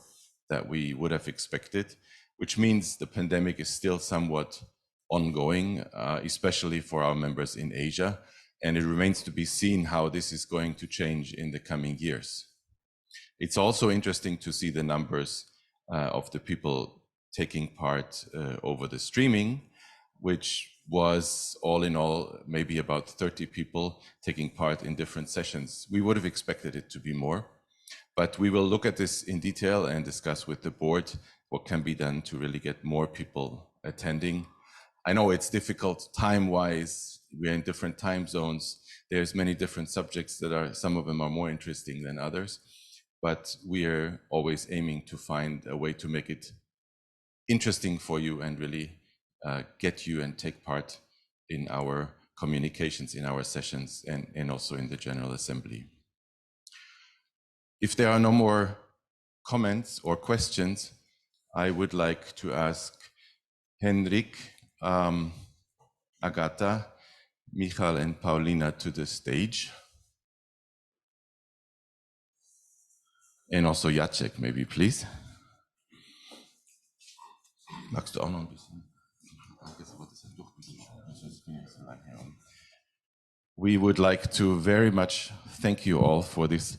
that we would have expected, which means the pandemic is still somewhat ongoing, especially for our members in Asia. And it remains to be seen how this is going to change in the coming years. It's also interesting to see the numbers of the people taking part over the streaming, which was all in all maybe about 30 people taking part in different sessions. We would have expected it to be more, but we will look at this in detail and discuss with the board what can be done to really get more people attending. I know it's difficult time-wise. We're in different time zones. There's many different subjects that are, some of them are more interesting than others, but we're always aiming to find a way to make it interesting for you and really get you and take part in our communications, in our sessions, and also in the General Assembly. If there are no more comments or questions, I would like to ask Henrik, Agata, Michal, and Paulina to the stage. And also Jacek, maybe, please. Magst du auch noch ein bisschen? We would like to very much thank you all for this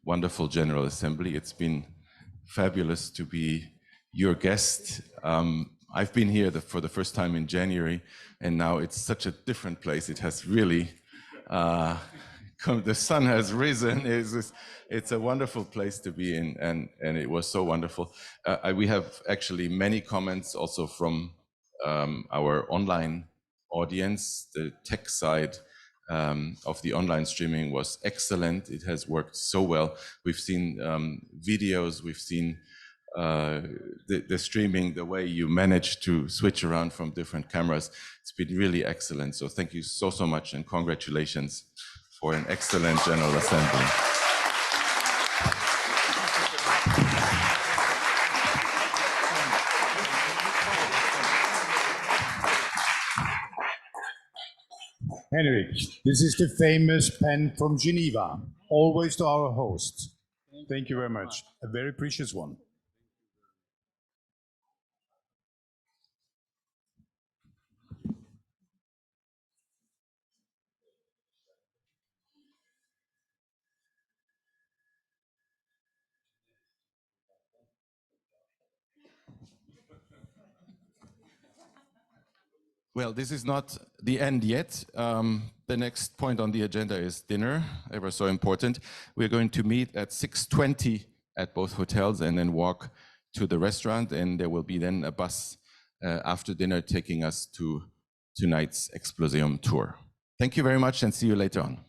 wonderful General Assembly. It's been fabulous to be your guest. I've been here for the first time in January, and now it's such a different place. It has really, the sun has risen. It's a wonderful place to be in, and it was so wonderful. We have actually many comments also from our online audience. The tech side of the online streaming was excellent. It has worked so well. We've seen videos, we've seen the streaming, the way you managed to switch around from different cameras. It's been really excellent. So thank you so much, and congratulations for an excellent General Assembly. Henrik, this is the famous pen from Geneva, always to our host. Thank you very much. A very precious one. Well, this is not the end yet. The next point on the agenda is dinner, ever so important. We're going to meet at 6:20 at both hotels and then walk to the restaurant, and there will be then a bus after dinner taking us to tonight's Exploseum tour. Thank you very much and see you later on.